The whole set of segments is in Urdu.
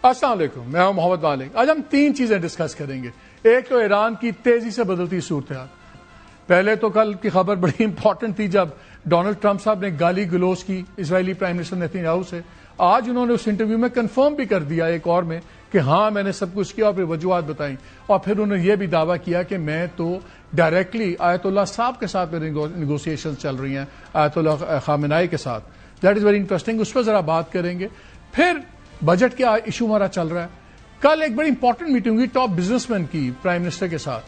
السلام علیکم، میں ہوں محمد مالک۔ آج ہم 3 چیزیں ڈسکس کریں گے۔ ایک تو ایران کی تیزی سے بدلتی صورتحال۔ پہلے تو کل کی خبر بڑی امپورٹنٹ تھی جب ڈونلڈ ٹرمپ صاحب نے گالی گلوچ کی اسرائیلی پرائم منسٹر نیتن یاہو سے۔ آج انہوں نے اس انٹرویو میں کنفرم بھی کر دیا ایک اور میں کہ ہاں میں نے سب کچھ کیا اور پھر وجوہات بتائیں، اور پھر انہوں نے یہ بھی دعویٰ کیا کہ میں تو ڈائریکٹلی آیت اللہ صاحب کے ساتھ میری نیگوسیشن چل رہی ہیں، آیت اللہ خامنائی کے ساتھ۔ دیٹ از ویری انٹرسٹنگ، اس پہ ذرا بات کریں گے۔ پھر بجٹ کا ایشو ہمارا چل رہا ہے۔ کل ایک بڑی امپورٹنٹ میٹنگ ہوئی ٹاپ بزنس مین کی پرائم منسٹر کے ساتھ،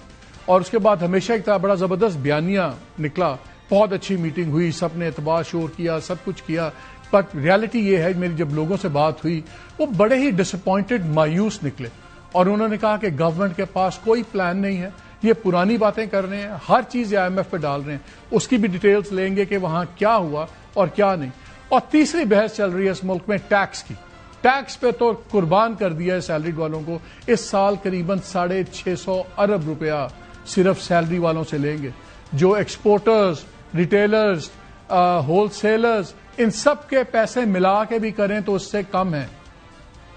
اور اس کے بعد ہمیشہ ایک طرح بڑا زبردست بیانیہ نکلا۔ بہت اچھی میٹنگ ہوئی، سب نے اعتبار شور کیا، سب کچھ کیا، بٹ ریالٹی یہ ہے میری جب لوگوں سے بات ہوئی وہ بڑے ہی ڈس اپوائنٹڈ، مایوس نکلے، اور انہوں نے کہا کہ گورنمنٹ کے پاس کوئی پلان نہیں ہے، یہ پرانی باتیں کر رہے ہیں، ہر چیز IMF پہ ڈال رہے ہیں۔ اس کی بھی ڈیٹیلز لیں گے کہ وہاں کیا ہوا اور کیا نہیں۔ اور تیسری بحث چل رہی ہے اس ملک میں ٹیکس کی۔ ٹیکس پہ تو قربان کر دیا ہے سیلریڈ والوں کو۔ اس سال قریباً 650 ارب روپیہ صرف سیلری والوں سے لیں گے، جو ایکسپورٹرز، ریٹیلرز، ہول سیلرز، ان سب کے پیسے ملا کے بھی کریں تو اس سے کم ہے۔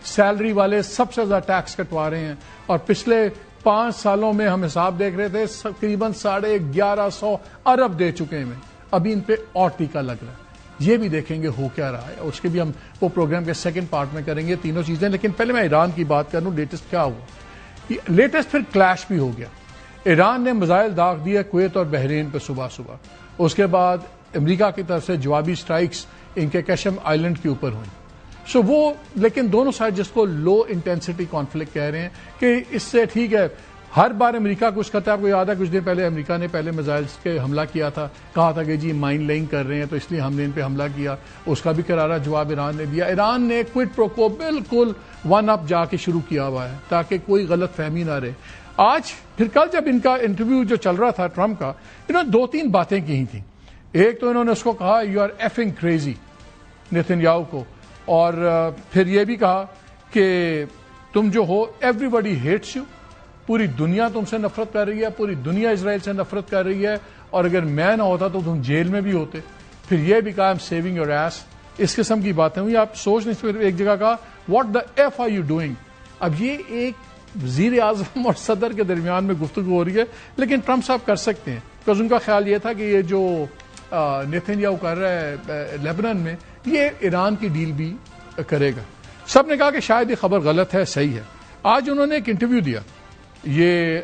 سیلری والے سب سے زیادہ ٹیکس کٹوا رہے ہیں، اور پچھلے 5 سالوں میں ہم حساب دیکھ رہے تھے تقریباً 1150 ارب دے چکے ہیں۔ ابھی ان پہ اور ٹیکہ لگ رہا ہے۔ یہ بھی دیکھیں گے ہو کیا رہا ہے، اور اس کے بھی ہم وہ پروگرام کے سیکنڈ پارٹ میں کریں گے تینوں چیزیں۔ لیکن پہلے میں ایران کی بات کروں، لیٹسٹ کیا ہوا۔ لیٹسٹ پھر کلیش بھی ہو گیا۔ ایران نے میزائل داغ دیا کویت اور بحرین پہ صبح۔ اس کے بعد امریکہ کی طرف سے جوابی سٹرائکس ان کے کیشم آئلینڈ کے اوپر ہوئی۔ وہ لیکن دونوں سائڈ جس کو لو انٹینسٹی کانفلکٹ کہہ رہے ہیں کہ اس سے ٹھیک ہے ہر بار امریکہ کچھ کرتا ہے۔ آپ کو یاد ہے کچھ دن پہلے امریکہ نے پہلے میزائلز کے حملہ کیا تھا، کہا تھا کہ جی مائن لینگ کر رہے ہیں تو اس لیے ہم نے ان پہ حملہ کیا۔ اس کا بھی کرارا جواب ایران نے دیا۔ ایران نے کوئٹ پرو کو بالکل 1 اپ جا کے شروع کیا ہوا ہے تاکہ کوئی غلط فہمی نہ رہے۔ آج پھر کل جب ان کا انٹرویو جو چل رہا تھا ٹرمپ کا، انہوں نے 2-3 باتیں کی تھیں۔ ایک تو انہوں نے اس کو کہا you are effing crazy Netanyahu کو، اور پھر یہ بھی کہا کہ تم جو ہو ایوری باڈی ہیٹس یو، پوری دنیا تم سے نفرت کر رہی ہے، پوری دنیا اسرائیل سے نفرت کر رہی ہے، اور اگر میں نہ ہوتا تو تم جیل میں بھی ہوتے۔ پھر یہ بھی کہا I am saving your ass. اس قسم کی باتیں ہوئی، آپ سوچ نہیں سکتے۔ ایک جگہ کہا what the F are you doing. اب یہ ایک وزیر اعظم اور صدر کے درمیان میں گفتگو ہو رہی ہے، لیکن ٹرمپ صاحب کر سکتے ہیں، بیکاز ان کا خیال یہ تھا کہ یہ جو نیتن یاہو کر رہا ہے لیبنان میں، یہ ایران کی ڈیل بھی کرے گا۔ سب نے کہا کہ شاید یہ خبر غلط ہے، صحیح ہے۔ آج انہوں نے ایک انٹرویو دیا، یہ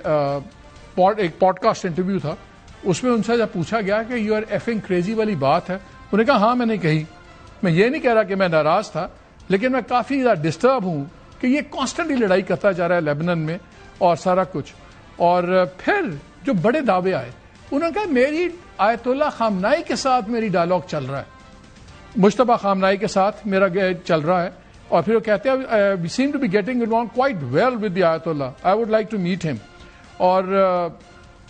ایک پوڈ کاسٹ انٹرویو تھا، اس میں ان سے جب پوچھا گیا کہ یو آر ایفنگ کریزی والی بات ہے، انہوں نے کہا ہاں میں نے کہی۔ میں یہ نہیں کہہ رہا کہ میں ناراض تھا، لیکن میں کافی زیادہ ڈسٹرب ہوں کہ یہ کانسٹنٹلی لڑائی کرتا جا رہا ہے لیبنان میں اور سارا کچھ۔ اور پھر جو بڑے دعوے آئے، انہوں نے کہا میری آیت اللہ خامنائی کے ساتھ میری ڈائلاگ چل رہا ہے، مجتبیٰ خامنائی کے ساتھ میرا چل رہا ہے، اور پھر وہ کہتے ہیں we seem to be getting along quite well with the آیت اللہ، I would like to meet him. اور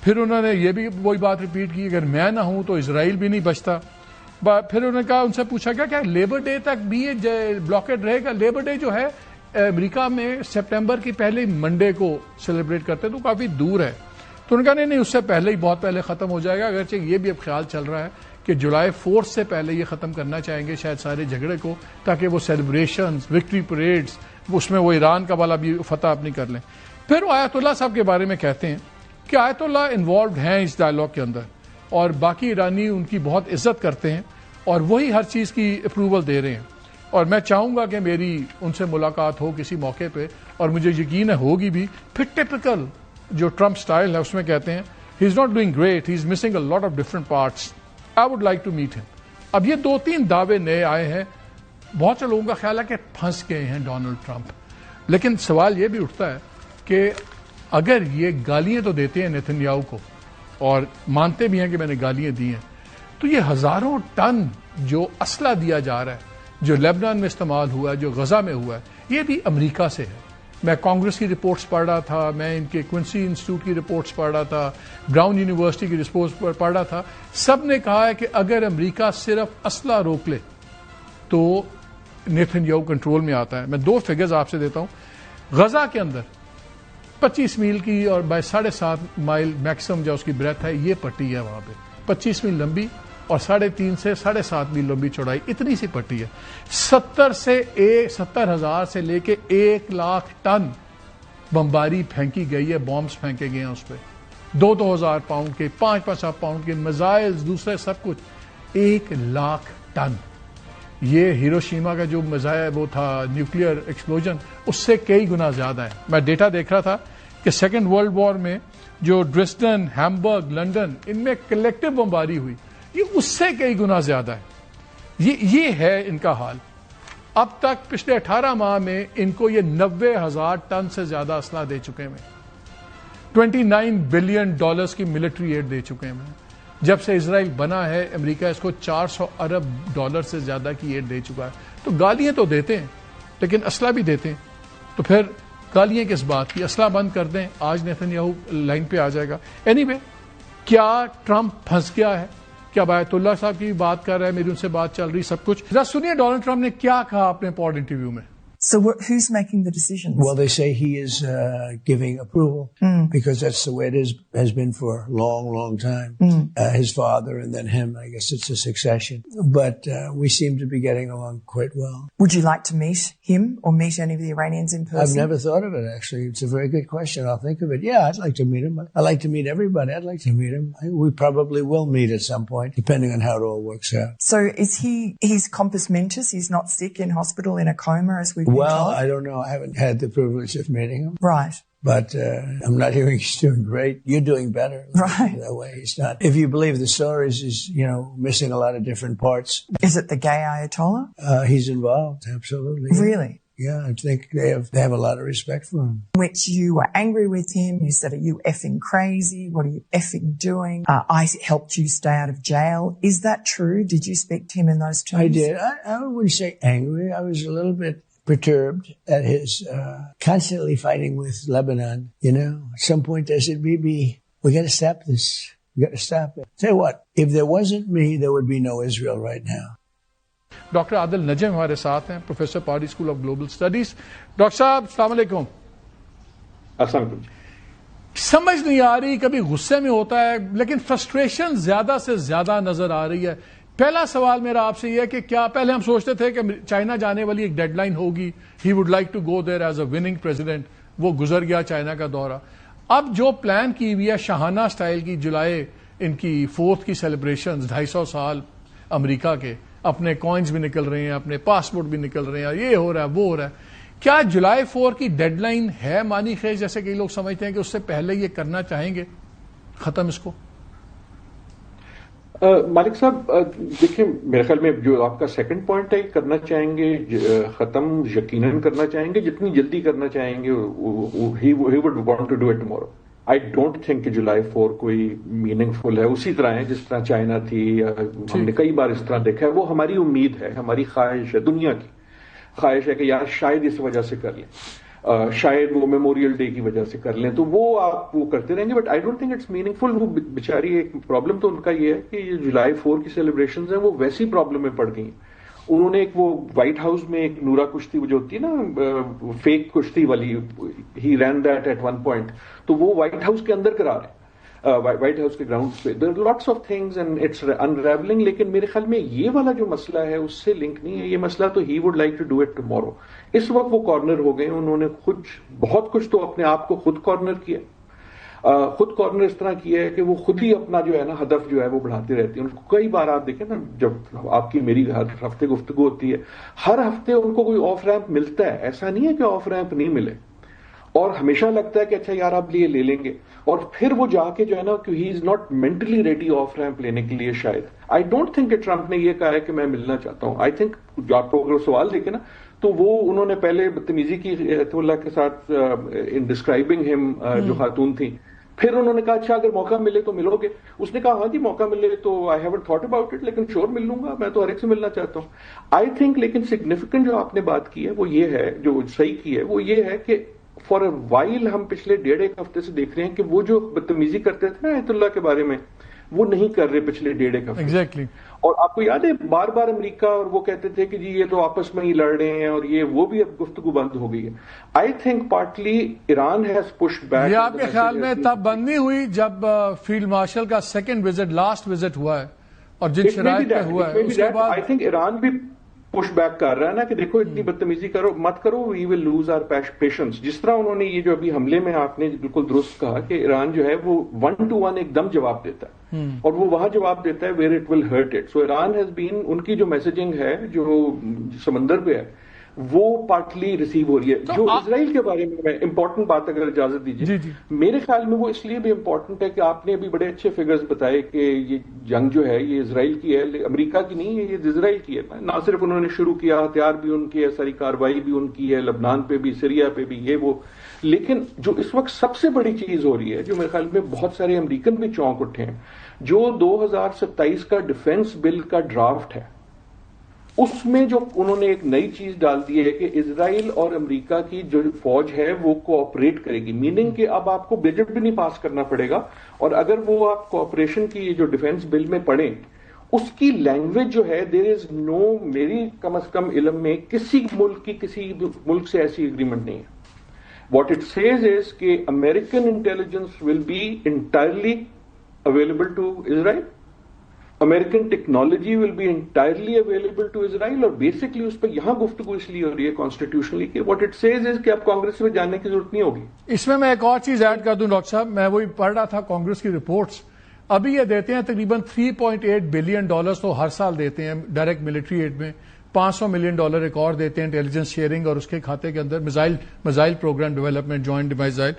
پھر انہوں نے یہ بھی وہی بات ریپیٹ کی، اگر میں نہ ہوں تو اسرائیل بھی نہیں بچتا۔ پھر انہوں نے کہا، ان سے پوچھا گیا کہ لیبر ڈے تک بھی یہ بلاکیڈ رہے گا۔ لیبر ڈے جو ہے امریکہ میں سپٹمبر کی پہلے منڈے کو سیلیبریٹ کرتے ہیں، تو کافی دور ہے۔ تو انہوں نے کہا نہیں اس سے پہلے ہی، بہت پہلے ختم ہو جائے گا، اگرچہ یہ بھی اب خیال چل رہا ہے کہ جولائی 4 سے پہلے یہ ختم کرنا چاہیں گے شاید سارے جھگڑے کو، تاکہ وہ سیلیبریشنز، وکٹری پریڈز، اس میں وہ ایران کا والا بھی فتح اپنی کر لیں۔ پھر وہ آیت اللہ صاحب کے بارے میں کہتے ہیں کہ آیت اللہ انوالوڈ ہیں اس ڈائلاگ کے اندر، اور باقی ایرانی ان کی بہت عزت کرتے ہیں، اور وہی ہر چیز کی اپروول دے رہے ہیں۔ اور میں چاہوں گا کہ میری ان سے ملاقات ہو کسی موقع پہ، اور مجھے یقین ہے ہوگی بھی۔ پھر ٹپیکل جو ٹرمپ سٹائل ہے اس میں کہتے ہیں he is not doing great, he is missing a lot of different parts, I would like to meet him. اب یہ 2-3 دعوے نئے آئے ہیں۔ بہت سے لوگوں کا خیال ہے کہ پھنس گئے ہیں ڈونلڈ ٹرمپ، لیکن سوال یہ بھی اٹھتا ہے کہ اگر یہ گالیاں تو دیتے ہیں نیتن یاہو کو، اور مانتے بھی ہیں کہ میں نے گالیاں دی ہیں، تو یہ ہزاروں ٹن جو اسلحہ دیا جا رہا ہے، جو لیبنان میں استعمال ہوا ہے، جو غزہ میں ہوا ہے، یہ بھی امریکہ سے ہے۔ میں کانگریس کی رپورٹس پڑھ رہا تھا، میں ان کے کوئنسی انسٹیٹیوٹ کی رپورٹس پڑھ رہا تھا، براؤن یونیورسٹی کی رپورٹس پڑھ رہا تھا، سب نے کہا ہے کہ اگر امریکہ صرف اسلحہ روک لے تو نیتن یاہو کنٹرول میں آتا ہے۔ میں 2 فگرز آپ سے دیتا ہوں۔ غزہ کے اندر 25 میل کی اور 7.5 مائل میکسیمم جو اس کی بریتھ ہے، یہ پٹی ہے وہاں پہ 25 میل لمبی اور 3.5 سے 7.5 میل لمبی چوڑائی، اتنی سی پٹی ہے. 70,000 سے لے کے 1,00,000 ٹن بمباری پھینکی گئی ہے، بامبس پھینکے گئے ہیں اس پہ. 2,000 پاؤنڈ کے، 5,000 پاؤنڈ کے میزائلز، دوسرے سب کچھ. 1,00,000 ٹن. یہ ہیروشیما کا جو میزائل وہ تھا نیوکلیئر ایکسپلوژن، اس سے کئی گنا زیادہ ہے. میں ڈیٹا دیکھ رہا تھا کہ سیکنڈ ورلڈ وار میں جو ڈریسڈن، ہیمبرگ، لنڈن، ان میں کلیکٹو بمباری ہوئی، یہ اس سے کئی گنا زیادہ ہے. یہ ہے ان کا حال. اب تک پچھلے 18 ماہ میں ان کو یہ 90,000 ٹن سے زیادہ اسلحہ دے چکے ہیں. $29 بلین کی ملٹری ایڈ دے چکے ہیں. جب سے اسرائیل بنا ہے امریکہ اس کو $400 ارب سے زیادہ کی ایڈ دے چکا ہے. تو گالیاں تو دیتے ہیں لیکن اسلحہ بھی دیتے ہیں. تو پھر گالیاں کس بات کی؟ اسلحہ بند کر دیں. آج نیتن یاہو لائن پہ آ جائے گا. اینی وے، کیا ٹرمپ پھنس گیا ہے؟ کیا بیت اللہ صاحب کی بات کر رہا ہے؟ میری ان سے بات چل رہی سب کچھ. ذرا سنیے ڈونلڈ ٹرمپ نے کیا کہا اپنے پوڈ انٹرویو میں. So who's making the decisions? Well, they say he is giving approval because that's the way it has been for a long, long time. His father and then him, I guess it's a succession. But we seem to be getting along quite well. Would you like to meet him or meet any of the Iranians in person? I've never thought of it, actually. It's a very good question. I'll think of it. Yeah, I'd like to meet him. I like to meet everybody. I'd like to meet him. We probably will meet at some point, depending on how it all works out. So is he's compos mentis? He's not sick in hospital in a coma as we've been Well, told? I don't know. I haven't had the privilege of meeting him. Right. But I'm not hearing he's doing great. You're doing better. Right. That way he's not. If you believe the stories, he's, missing a lot of different parts. Is it the gay Ayatollah? He's involved, absolutely. Really? Yeah, I think they have a lot of respect for him. Which you were angry with him. You said, are you effing crazy? What are you effing doing? I helped you stay out of jail. Is that true? Did you speak to him in those terms? I did. I wouldn't say angry. I was a little bit perturbed at his constantly fighting with Lebanon. At some point I said, Bibi, we got to stop this. We got to stop it. Tell you what, if there wasn't me, there would be no Israel right now. Doctor Adil Najam ہمارے ساتھ ہیں، professor Pardee school of global studies. Doctor صاحب السلام علیکم. السلام علیکم. سمجھ نہیں آ رہی، کبھی غصے میں ہوتا ہے لیکن فرسٹریشن زیادہ سے زیادہ نظر آ رہی ہے. پہلا سوال میرا آپ سے یہ ہے کہ کیا پہلے ہم سوچتے تھے کہ چائنا جانے والی ایک ڈیڈ لائن ہوگی، he would like to go there as a winning president, وہ گزر گیا چائنا کا دورہ. اب جو پلان کی ہوئی ہے شاہانہ سٹائل کی، جولائی ان کی 4th کی سیلیبریشن، 250 سال امریکہ کے، اپنے کوائنز بھی نکل رہے ہیں، اپنے پاسپورٹ بھی نکل رہے ہیں، یہ ہو رہا ہے وہ ہو رہا ہے. کیا جولائی 4 کی ڈیڈ لائن ہے مانی خیز، جیسے کئی لوگ سمجھتے ہیں کہ اس سے پہلے یہ کرنا چاہیں گے ختم اس کو؟ مالک صاحب دیکھیں، میرے خیال میں جو آپ کا سیکنڈ پوائنٹ ہے، کرنا چاہیں گے ختم، یقیناً کرنا چاہیں گے، جتنی جلدی کرنا چاہیں گے he would want to do it tomorrow. I don't think کہ جولائی 4 کوئی میننگ فل ہے. اسی طرح ہے جس طرح چائنا تھی، ہم نے کئی بار اس طرح دیکھا ہے. وہ ہماری امید ہے، ہماری خواہش ہے، دنیا کی خواہش ہے کہ یار شاید اس وجہ سے کر لیں، شاید وہ میموریل ڈے کی وجہ سے کر لیں، تو وہ آپ وہ کرتے رہیں گے. But I don't think it's meaningful. وہ بیچاری ایک پرابلم تو ان کا یہ ہے کہ یہ جولائی 4 کی سیلیبریشنز ہیں وہ ویسی پرابلم میں پڑ گئی ہیں. انہوں نے ایک وہ وائٹ ہاؤس میں ایک نورا کشتی جو ہوتی ہے نا، فیک کشتی والی، ہی رین دیٹ ایٹ ون پوائنٹ، تو وہ وائٹ ہاؤس کے اندر کرا رہے ہیں، وائٹ ہاؤس کے گراؤنڈ پہ. There are lots of things and it's unravelling. لیکن میرے خیال میں یہ والا جو مسئلہ ہے اس سے لنک نہیں ہے. یہ مسئلہ تو he would like to do it tomorrow. اس وقت وہ کارنر ہو گئے. انہوں نے خود بہت کچھ تو اپنے آپ کو خود کارنر کیا، خود کارنر اس طرح کیا ہے کہ وہ خود ہی اپنا جو ہے نا ہدف جو ہے وہ بڑھاتے رہتے ہیں. ان کو کئی بار آپ دیکھیں نا، جب آپ کی میری ہر ہفتے گفتگو ہوتی ہے، ہر ہفتے ان کو کوئی آف ریمپ ملتا ہے. ایسا نہیں ہے کہ آف ریمپ نہیں ملے، اور ہمیشہ لگتا ہے کہ اچھا یار آپ لے لیں گے، اور پھر وہ جا کے جو ہے نا کہ he is not mentally ready off ramp لینے کے لیے. شاید آئی ڈونٹ تھنک کہ ٹرمپ نے یہ کہا ہے کہ میں ملنا چاہتا ہوں. آئی تھنک جو آپ کو اگر سوال دیکھیں نا تو وہ انہوں نے پہلے بدتمیزی کی ایت اللہ کے ساتھ ان ڈسکرائبنگ ہم جو خاتون تھیں. پھر انہوں نے کہا اچھا اگر موقع ملے تو ملو گے. اس نے کہا ہاں جی موقع ملے تو I haven't thought about it, لیکن شور مل لوں گا، میں تو ہر ایک سے ملنا چاہتا ہوں. آئی تھنک لیکن سگنیفیکنٹ جو آپ نے بات کی ہے وہ یہ ہے، جو صحیح کی ہے وہ یہ ہے کہ فار اے وائل ہم پچھلے 1.5 ہفتے سے دیکھ رہے ہیں کہ وہ جو بدتمیزی کرتے تھے نا ایت اللہ کے بارے میں، وہ نہیں کر رہے پچھلے 1.5 ہفتے. ایگزیکٹلی. اور آپ کو یاد ہے بار بار امریکہ اور وہ کہتے تھے کہ جی یہ تو آپس میں ہی لڑ رہے ہیں، اور یہ وہ بھی اب گفتگو بند ہو گئی ہے. I think partly Iran has pushed back. یہ آپ کے خیال میں تب بند نہیں ہوئی جب فیلڈ مارشل کا سیکنڈ وزٹ، لاسٹ وزٹ ہوا ہے، اور جن شرائط پہ ہوا ہے اس کے بعد آئی تھنک ایران بھی پش بیک کر رہا ہے نا کہ دیکھو اتنی بدتمیزی مت کرو, وی ول لوز آر پیشنس. جس طرح انہوں نے یہ جو ابھی حملے میں آپ نے بالکل درست کہا کہ ایران جو ہے وہ 1 to 1 ایک دم جواب دیتا ہے اور وہ وہاں جواب دیتا ہے where it will hurt it. So Iran has been, ان کی جو میسجنگ ہے جو سمندر پہ ہے وہ پارٹلی ریسیو ہو رہی ہے. جو اسرائیل کے بارے میں امپورٹنٹ بات اگر اجازت دیجیے, میرے خیال میں وہ اس لیے بھی امپورٹنٹ ہے کہ آپ نے ابھی بڑے اچھے فگرز بتائے کہ یہ جنگ جو ہے یہ اسرائیل کی ہے, امریکہ کی نہیں ہے, یہ اسرائیل کی ہے. نہ صرف انہوں نے شروع کیا, ہتھیار بھی ان کی ہے, ساری کارروائی بھی ان کی ہے, لبنان پہ بھی, سیریا پہ بھی, یہ وہ. لیکن جو اس وقت سب سے بڑی چیز ہو رہی ہے, جو میرے خیال میں بہت سارے امریکن بھی چونک اٹھے ہیں, جو 2027 کا ڈیفنس بل کا ڈرافٹ ہے, اس میں جو انہوں نے ایک نئی چیز ڈال دی ہے کہ اسرائیل اور امریکہ کی جو فوج ہے وہ کوآپریٹ کرے گی. میننگ کہ اب آپ کو بجٹ بھی نہیں پاس کرنا پڑے گا, اور اگر وہ آپ کوآپریشن کی جو ڈیفنس بل میں پڑھیں اس کی لینگویج جو ہے, دیر از نو, میری کم از کم علم میں کسی ملک سے ایسی اگریمنٹ نہیں ہے. واٹ اٹ سیز از کہ American intelligence will be entirely available to Israel, American technology will be entirely available to Israel, اور بیسکلی اس پہ یہاں گفتگو اس لیے ہو رہی ہے کانسٹیٹیوشنلی کہ واٹ اٹ سیز از کہ اب کانگریس میں جانے کی ضرورت نہیں ہوگی. اس میں ایک اور چیز ایڈ کر دوں ڈاکٹر صاحب, میں وہی پڑھ رہا تھا کانگریس کی رپورٹس, ابھی یہ دیتے ہیں تقریباً $3.8 بلین تو ہر سال دیتے ہیں ڈائریکٹ ملٹری ایڈ میں, $500 ملین ایک اور دیتے ہیں انٹیلیجنس شیئرنگ, اور اس کے کھاتے کے اندر missile programme development, joint missile.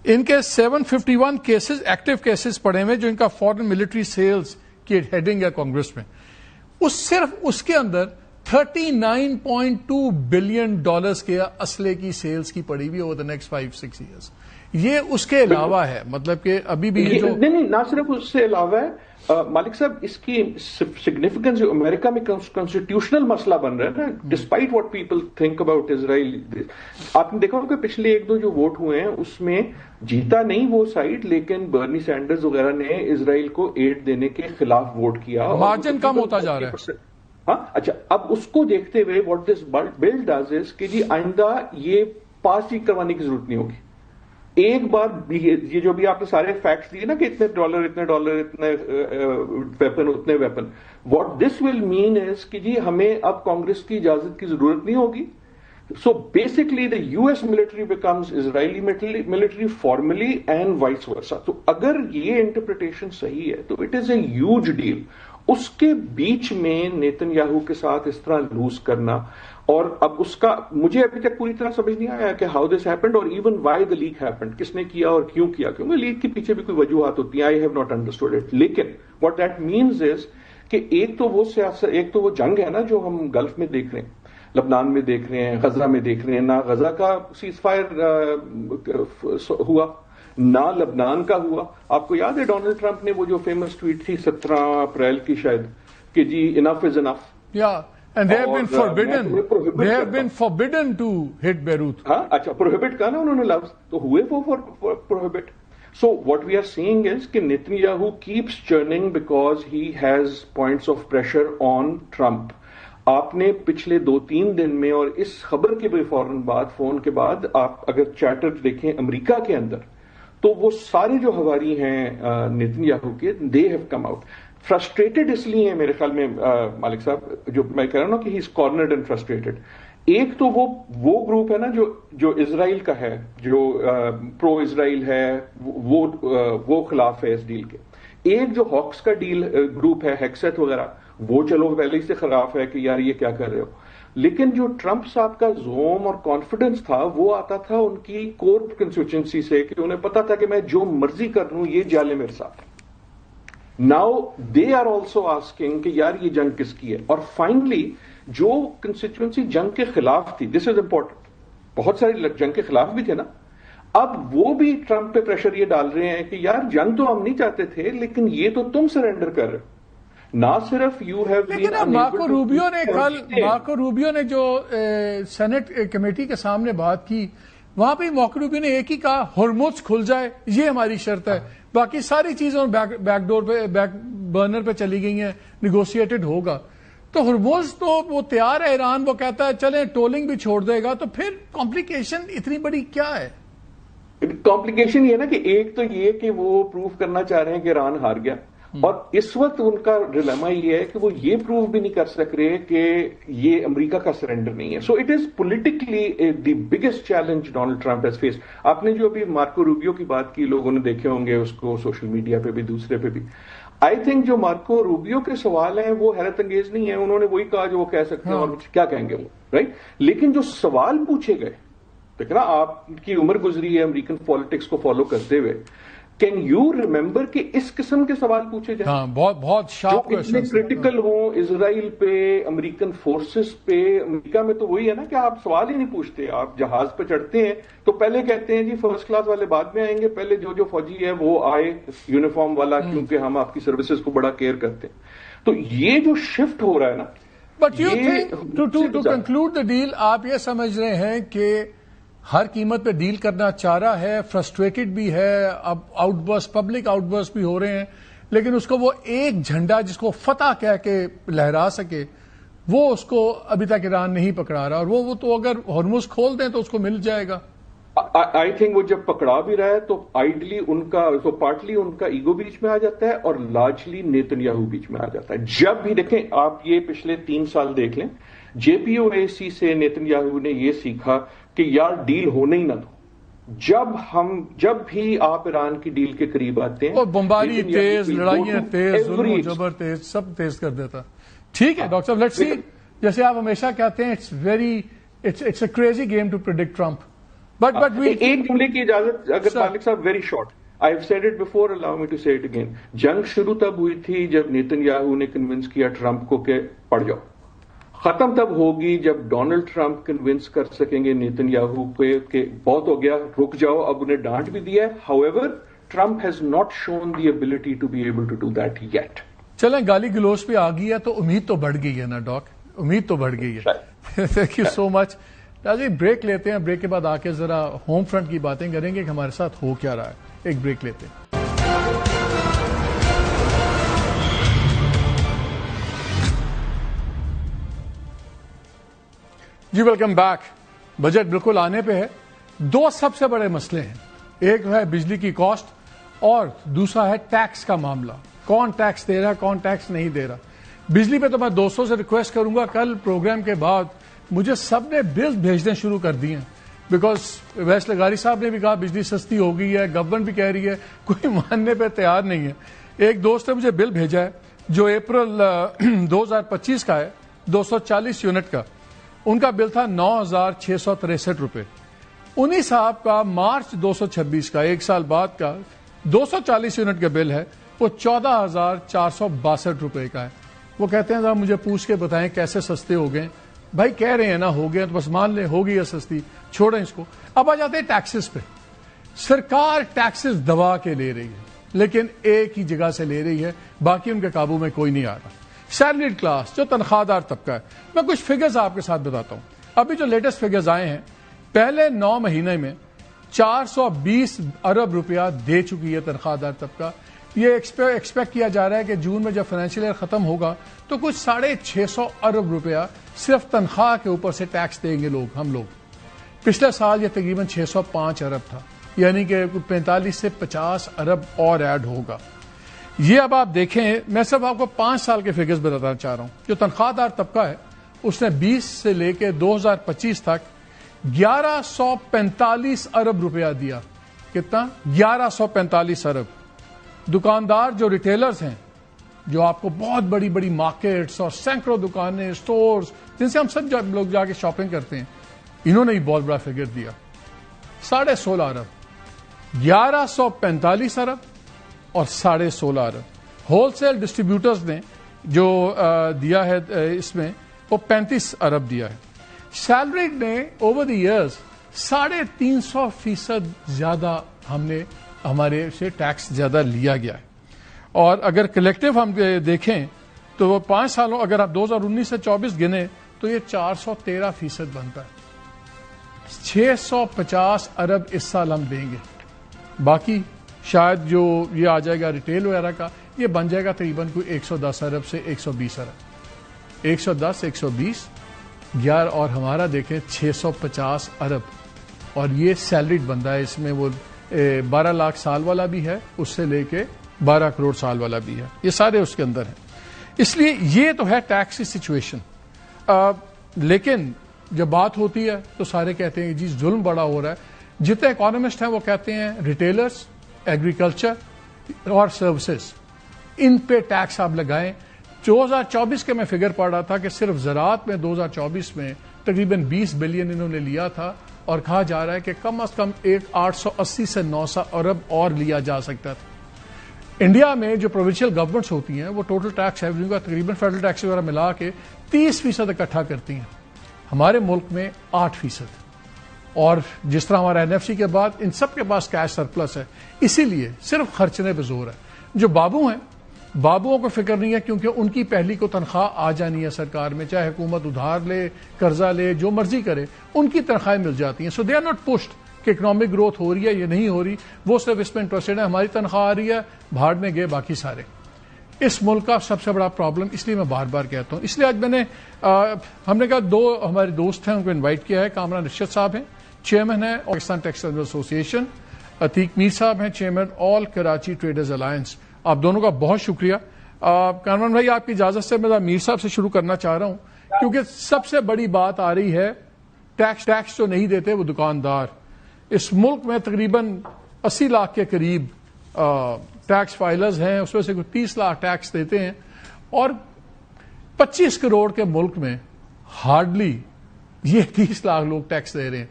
ان کے 751 کیسز ایکٹیو کیسز پڑے ہوئے جو ان کا فورن ملٹری سیلز کی ہیڈنگ ہے کانگریس میں, صرف اس کے اندر $39.2 بلین کے اسلحے کی سیلز کی پڑی ہوئی اوور دا نیکسٹ 5-6 ایئرس. یہ اس کے علاوہ ہے, مطلب کہ ابھی بھی نہیں, نہ صرف اس سے علاوہ ہے مالک صاحب, اس کی سگنیفیکینس جو امریکہ میں کانسٹیٹیوشنل مسئلہ بن رہا ہے نا, despite what people think about Israel. آپ نے دیکھا کہ پچھلے 1-2 جو ووٹ ہوئے ہیں اس میں جیتا نہیں وہ سائڈ, لیکن برنی سینڈرز وغیرہ نے اسرائیل کو ایڈ دینے کے خلاف ووٹ کیا, مارجن کم ہوتا جا رہا ہے. ہاں اچھا, اب اس کو دیکھتے ہوئے what this bill does is کہ جی آئندہ یہ پاس ہی کروانے کی ضرورت نہیں ہوگی. ایک بار یہ جو بھی آپ نے سارے فیکٹس دیے نا کہ اتنے ڈالر اتنے ویپن اتنے ویپن, واٹ دس ول مین از کہ جی ہمیں اب کانگریس کی اجازت کی ضرورت نہیں ہوگی. So basically the US military becomes Israeli military formally and vice versa. تو اگر یہ انٹرپریٹیشن صحیح ہے تو it is a huge deal. اس کے بیچ میں نیتن یاہو کے ساتھ اس طرح لوز کرنا, اور اب اس کا مجھے ابھی تک پوری طرح سمجھ نہیں آیا کہ ہاؤ دس ہیپنڈ, اور even why the leak happened, کس نے کیا اور کیوں کیا, کیونکہ لیک کے پیچھے بھی کوئی وجوہات ہوتی ہیں. I have not understood it. لیکن واٹ دیٹ مینز از کہ ایک تو وہ سیاست, ایک تو وہ جنگ ہے نا جو ہم گلف میں دیکھ رہے ہیں, لبنان میں دیکھ رہے ہیں, غزہ میں دیکھ رہے ہیں. نہ غزہ کا سیز فائر ہوا, نہ لبنان کا ہوا. آپ کو یاد ہے ڈونلڈ ٹرمپ نے وہ جو فیمس ٹویٹ تھی 17 اپریل کی شاید کہ جی انف از انف. And they have been forbidden. They have been forbidden to hit Beirut. ہاں اچھا, پروہیبٹ کہا نا انہوں نے لفظ, تو ہوئے وہ prohibit. So what we are seeing is کہ Netanyahu keeps churning because he has points of pressure on Trump. آپ نے پچھلے 2-3 دن میں, اور اس خبر کے بھی فوراً بعد, فون کے بعد, آپ اگر چیٹر دیکھیں امریکہ کے اندر, تو وہ سارے جو ہواری ہیں نیتنیاہو کے, they have come out. Frustrated اس لیے ہیں میرے خیال میں مالک صاحب, جو میں کہہ رہا ہوں نا کہ ہی از کارنرڈ اینڈ فرسٹریٹڈ. ایک تو وہ گروپ ہے نا جو اسرائیل کا ہے, جو پرو اسرائیل ہے, وہ خلاف ہے اس ڈیل کے. ایک جو ہاکس کا ڈیل گروپ ہے, ہیکسیت وغیرہ, وہ چلو پہلے ہی سے خلاف ہے کہ یار یہ کیا کر رہے ہو. لیکن جو ٹرمپ صاحب کا زوم اور کانفیڈنس تھا وہ آتا تھا ان کی کور کنسٹیچوئنسی سے, کہ انہیں پتا تھا کہ میں جو مرضی کر لوں یہ جالے میرے ساتھ. Now they are also asking کہ یار یہ جنگ کس کی ہے. اور فائنلی جو کنسٹیچوئنسی جنگ کے خلاف تھی, دس از امپورٹنٹ, بہت سارے جنگ کے خلاف بھی تھے نا, اب وہ بھی ٹرمپ پہ پریشر یہ ڈال رہے ہیں کہ یار جنگ تو ہم نہیں چاہتے تھے, لیکن یہ تو تم سرنڈر کر رہے ہو. نہ صرف you have been, Marco Rubio نے جو سینٹ کمیٹی کے سامنے بات کی, وہاں پہ مارکو روبیو نے ایک ہی کہا, ہرمز کھل جائے یہ ہماری شرط ہے, باقی ساری چیزوں بیک ڈور پہ, بیک برنر پہ چلی گئی ہیں, نیگوشیٹڈ ہوگا. تو ہرمز تو وہ تیار ہے ایران, وہ کہتا ہے چلیں ٹولنگ بھی چھوڑ دے گا, تو پھر کمپلیکیشن اتنی بڑی کیا ہے؟ کمپلیکیشن یہ نا کہ ایک تو یہ کہ وہ پروف کرنا چاہ رہے ہیں کہ ایران ہار گیا, اور اس وقت ان کا ڈیلیما یہ ہے کہ وہ یہ پروو بھی نہیں کر سک رہے کہ یہ امریکہ کا سرنڈر نہیں ہے. So it is politically the biggest challenge Donald Trump has face. آپ نے جو ابھی مارکو روبیو کی بات کی, لوگوں نے دیکھے ہوں گے اس کو سوشل میڈیا پہ بھی, دوسرے پہ بھی. آئی تھنک جو مارکو روبیو کے سوال ہیں وہ حیرت انگیز نہیں ہیں, انہوں نے وہی کہا جو وہ کہہ سکتے ہیں, اور کیا کہیں گے وہ, رائٹ. لیکن جو سوال پوچھے گئے, دیکھنا آپ کی عمر گزری ہے امریکن پالیٹکس کو فالو کرتے ہوئے, کین یو ریمبر کہ اس قسم کے سوال پوچھے جائیں؟ ہاں, بہت بہت شارپ اتنے کریٹیکل ہوں اسرائیل پہ, امریکن فورسز پہ. امریکہ میں تو وہی ہے نا کہ آپ سوال ہی نہیں پوچھتے, آپ جہاز پہ چڑھتے ہیں تو پہلے کہتے ہیں جی فرسٹ کلاس والے بعد میں آئیں گے, پہلے جو فوجی ہے وہ آئے یونیفارم والا, کیونکہ ہم آپ کی سروسز کو بڑا کیئر کرتے ہیں. تو یہ جو شفٹ ہو رہا ہے نا, but you think to conclude the deal, آپ یہ سمجھ رہے ہیں کہ ہر قیمت پہ ڈیل کرنا چاہ رہا ہے, فرسٹریٹڈ بھی ہے, اب out burst, public out burst بھی ہو رہے ہیں, لیکن اس کو وہ ایک جھنڈا جس کو فتح کہہ کے لہرا سکے وہ اس کو ابھی تک ایران نہیں پکڑا رہا, اور وہ تو اگر ہرمز کھول دیں تو اس کو مل جائے گا. آئی تھنک وہ جب پکڑا بھی رہا ہے تو آئیڈلی ان کا تو پارٹلی ان کا ایگو بیچ میں آ جاتا ہے, اور لارجلی نیتن یاہو بیچ میں آ جاتا ہے. جب بھی دیکھیں آپ یہ پچھلے 3 سال دیکھ لیں, JPOAC سے نیتن یاہو نے یہ سیکھا کہ یار ڈیل ہونے ہی نہ دو. جب بھی آپ ایران کی ڈیل کے قریب آتے ہیں, اور بمباری تیز, لڑائیاں تیز, ظلم و جبر تیز, سب تیز کر دیتا. ٹھیک ہے ڈاکٹر صاحب, لیٹس سی, جیسے آپ ہمیشہ کہتے ہیں it's a crazy game to predict Trump. But ایک جملے کی اجازت اگر مالک صاحب, very short, I have said it before, allow me to say it again. جنگ شروع تب ہوئی تھی جب نیتن یاہو نے کنونس کیا ٹرمپ کو کہ پڑ جاؤ. ختم تب ہوگی جب ڈونلڈ ٹرمپ کنونس کر سکیں گے نیتن یاہو پہ کہ بہت ہو گیا, رک جاؤ. اب انہیں ڈانٹ بھی دیا ہے. However, Trump has not shown the ability to be able to do that yet. چلیں, گالی گلوچ پہ آ گئی ہے تو امید تو بڑھ گئی ہے نا ڈاک, امید تو بڑھ گئی ہے. Thank you so much. جی بریک لیتے ہیں, بریک کے بعد آ کے ذرا ہوم فرنٹ کی باتیں کریں گے کہ ہمارے ساتھ ہو کیا رہا ہے. ایک بریک لیتے ہیں. جی ویلکم بیک. بجٹ بالکل آنے پہ ہے. 2 سب سے بڑے مسئلے ہیں, ایک ہے بجلی کی کاسٹ اور دوسرا ہے ٹیکس کا معاملہ. کون ٹیکس دے رہا ہے, کون ٹیکس نہیں دے رہا. بجلی پہ تو میں دوستوں سے ریکویسٹ کروں گا, کل پروگرام کے بعد مجھے سب نے بلز بھیجنے شروع کر دیے ہیں, بیکاز ویس لغاری صاحب نے بھی کہا بجلی سستی ہو گئی ہے, گورنمنٹ بھی کہہ رہی ہے, کوئی ماننے پہ تیار نہیں ہے. ایک دوست نے مجھے بل بھیجا ہے جو اپریل 2025 کا ہے, 240 یونٹ کا. ان کا بل تھا 9,663 روپے. انہی صاحب کا مارچ 226 کا, 1 سال بعد کا 240 یونٹ کا بل ہے, وہ 14,462 روپے کا ہے. وہ کہتے ہیں ذرا مجھے پوچھ کے بتائیں کیسے سستے ہو گئے. بھائی کہہ رہے ہیں نا ہو گئے تو بس مان لیں ہو گئی ہے سستی, چھوڑیں اس کو. اب آ جاتے ہیں ٹیکسز پہ. سرکار ٹیکسز دبا کے لے رہی ہے, لیکن ایک ہی جگہ سے لے رہی ہے, باقی ان کے قابو میں کوئی نہیں آ رہا. سیلریڈ کلاس جو تنخواہ دار طبقہ ہے, میں کچھ فگرز آپ کے ساتھ بتاتا ہوں. ابھی جو لیٹسٹ فگرز آئے ہیں, پہلے 9 مہینے میں 420 ارب روپیہ دے چکی ہے تنخواہ دار طبقہ. یہ ایکسپیکٹ کیا جا رہا ہے کہ جون میں جب فائنینشیل ایئر ختم ہوگا تو کچھ 650 ارب روپیہ صرف تنخواہ کے اوپر سے ٹیکس دیں گے ہم لوگ. پچھلے سال یہ تقریباً 605 ارب تھا, یعنی کہ 45 سے 50 ارب اور ایڈ ہوگا. یہ اب آپ دیکھیں, میں صرف آپ کو 5 سال کے فگرز بتانا چاہ رہا ہوں. جو تنخواہ دار طبقہ ہے اس نے 20 سے لے کے 2025 تک 1145 ارب روپیہ دیا. کتنا؟ 1145 ارب. دکاندار جو ریٹیلرز ہیں, جو آپ کو بہت بڑی بڑی مارکیٹس اور سینکڑوں دکانیں, سٹورز جن سے ہم سب لوگ جا کے شاپنگ کرتے ہیں, انہوں نے ہی بہت بڑا فگر دیا, 16.5 ارب. 1145 ارب اور 16.5 ارب. ہول سیل ڈسٹریبیوٹرز نے جو دیا ہے اس میں وہ 35 ارب دیا ہے. سیلریڈ نے اوور دی ایئرز 350% زیادہ ہمارے سے ٹیکس زیادہ لیا گیا ہے. اور اگر کلیکٹو ہم دیکھیں تو وہ 5 سالوں, اگر آپ 2019 سے 24 گنے تو یہ 413% بنتا ہے. 650 ارب اس سال ہم دیں گے. باقی شاید جو یہ آ جائے گا ریٹیل وغیرہ کا, یہ بن جائے گا تقریباً کوئی 110 ارب سے 120 ارب. 110 120 11 اور ہمارا دیکھیں 650 ارب. اور یہ سیلریڈ بندہ ہے, اس میں وہ 12 لاکھ سال والا بھی ہے, اس سے لے کے 12 کروڑ سال والا بھی ہے، یہ سارے اس کے اندر ہیں. اس لیے یہ تو ہے ٹیکس کی سچویشن. لیکن جب بات ہوتی ہے تو سارے کہتے ہیں جی ظلم بڑا ہو رہا ہے. جتنے اکانومسٹ ہیں وہ کہتے ہیں ریٹیلرز، ایگریکلچر اور سروسز، ان پہ ٹیکس آپ لگائیں. 2024 کے میں فگر پڑھ رہا تھا کہ صرف زراعت میں 2024 میں تقریباً 20 بلین انہوں نے لیا تھا، اور کہا جا رہا ہے کہ کم از کم 880 سے 900 ارب اور لیا جا سکتا تھا. انڈیا میں جو پروونشل گورنمنٹس ہوتی ہیں وہ ٹوٹل ٹیکس ریونیو کا تقریباً فیڈرل ٹیکس وغیرہ ملا کے 30% اکٹھا کرتی ہیں. ہمارے ملک میں 8%. اور جس طرح ہمارا NFC کے بعد ان سب کے پاس کیش سرپلس ہے، اسی لیے صرف خرچنے پہ زور ہے. جو بابو ہیں، بابوؤں کو فکر نہیں ہے کیونکہ ان کی پہلی کو تنخواہ آ جانی ہے سرکار میں، چاہے حکومت ادھار لے، قرضہ لے، جو مرضی کرے، ان کی تنخواہیں مل جاتی ہیں. سو دے آر ناٹ پشڈ کہ اکنامک گروتھ ہو رہی ہے یا نہیں ہو رہی، وہ صرف اس میں انٹرسٹڈ ہے. ہماری تنخواہ آ رہی ہے، بھاڑ میں گئے باقی سارے. اس ملک کا سب سے بڑا پرابلم، اس لیے میں بار بار کہتا ہوں، اس لیے آج میں نے ہم نے کہا 2 ہمارے دوست ہیں ان کو انوائٹ کیا ہے. کامران رشید صاحب ہیں، چیئرمین ہیں پاکستان ٹیکسٹائل ایسوسی ایشن. عتیق میر صاحب ہیں، چیئرمین آل کراچی ٹریڈرز الائنس. آپ دونوں کا بہت شکریہ. کامران بھائی آپ کی اجازت سے میں میر صاحب سے شروع کرنا چاہ رہا ہوں، کیونکہ سب سے بڑی بات آ رہی ہے ٹیکس جو نہیں دیتے وہ دکاندار. اس ملک میں تقریباً 80 لاکھ کے قریب ٹیکس فائلرز ہیں، اس میں سے کوئی 30 لاکھ ٹیکس دیتے ہیں، اور 25 کروڑ کے ملک میں ہارڈلی یہ 30 لاکھ لوگ ٹیکس دے رہے ہیں.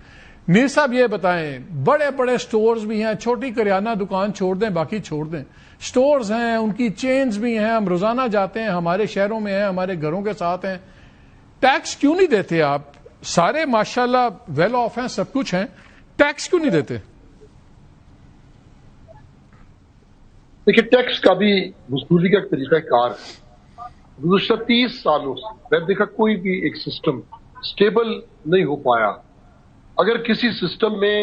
میر صاحب یہ بتائیں، بڑے بڑے سٹورز بھی ہیں، چھوٹی کریانہ دکان چھوڑ دیں، باقی چھوڑ دیں، سٹورز ہیں، ان کی چینز بھی ہیں، ہم روزانہ جاتے ہیں، ہمارے شہروں میں ہیں، ہمارے گھروں کے ساتھ ہیں. ٹیکس کیوں نہیں دیتے آپ؟ سارے ماشاءاللہ ویل آف ہیں، سب کچھ ہیں، ٹیکس کیوں نہیں دیتے؟ دیکھیے، ٹیکس کا بھی وصولی کا ایک طریقہ کار ہے. گزشتہ 30 سالوں سے میں نے دیکھا کوئی بھی ایک سسٹم سٹیبل نہیں ہو پایا. اگر کسی سسٹم میں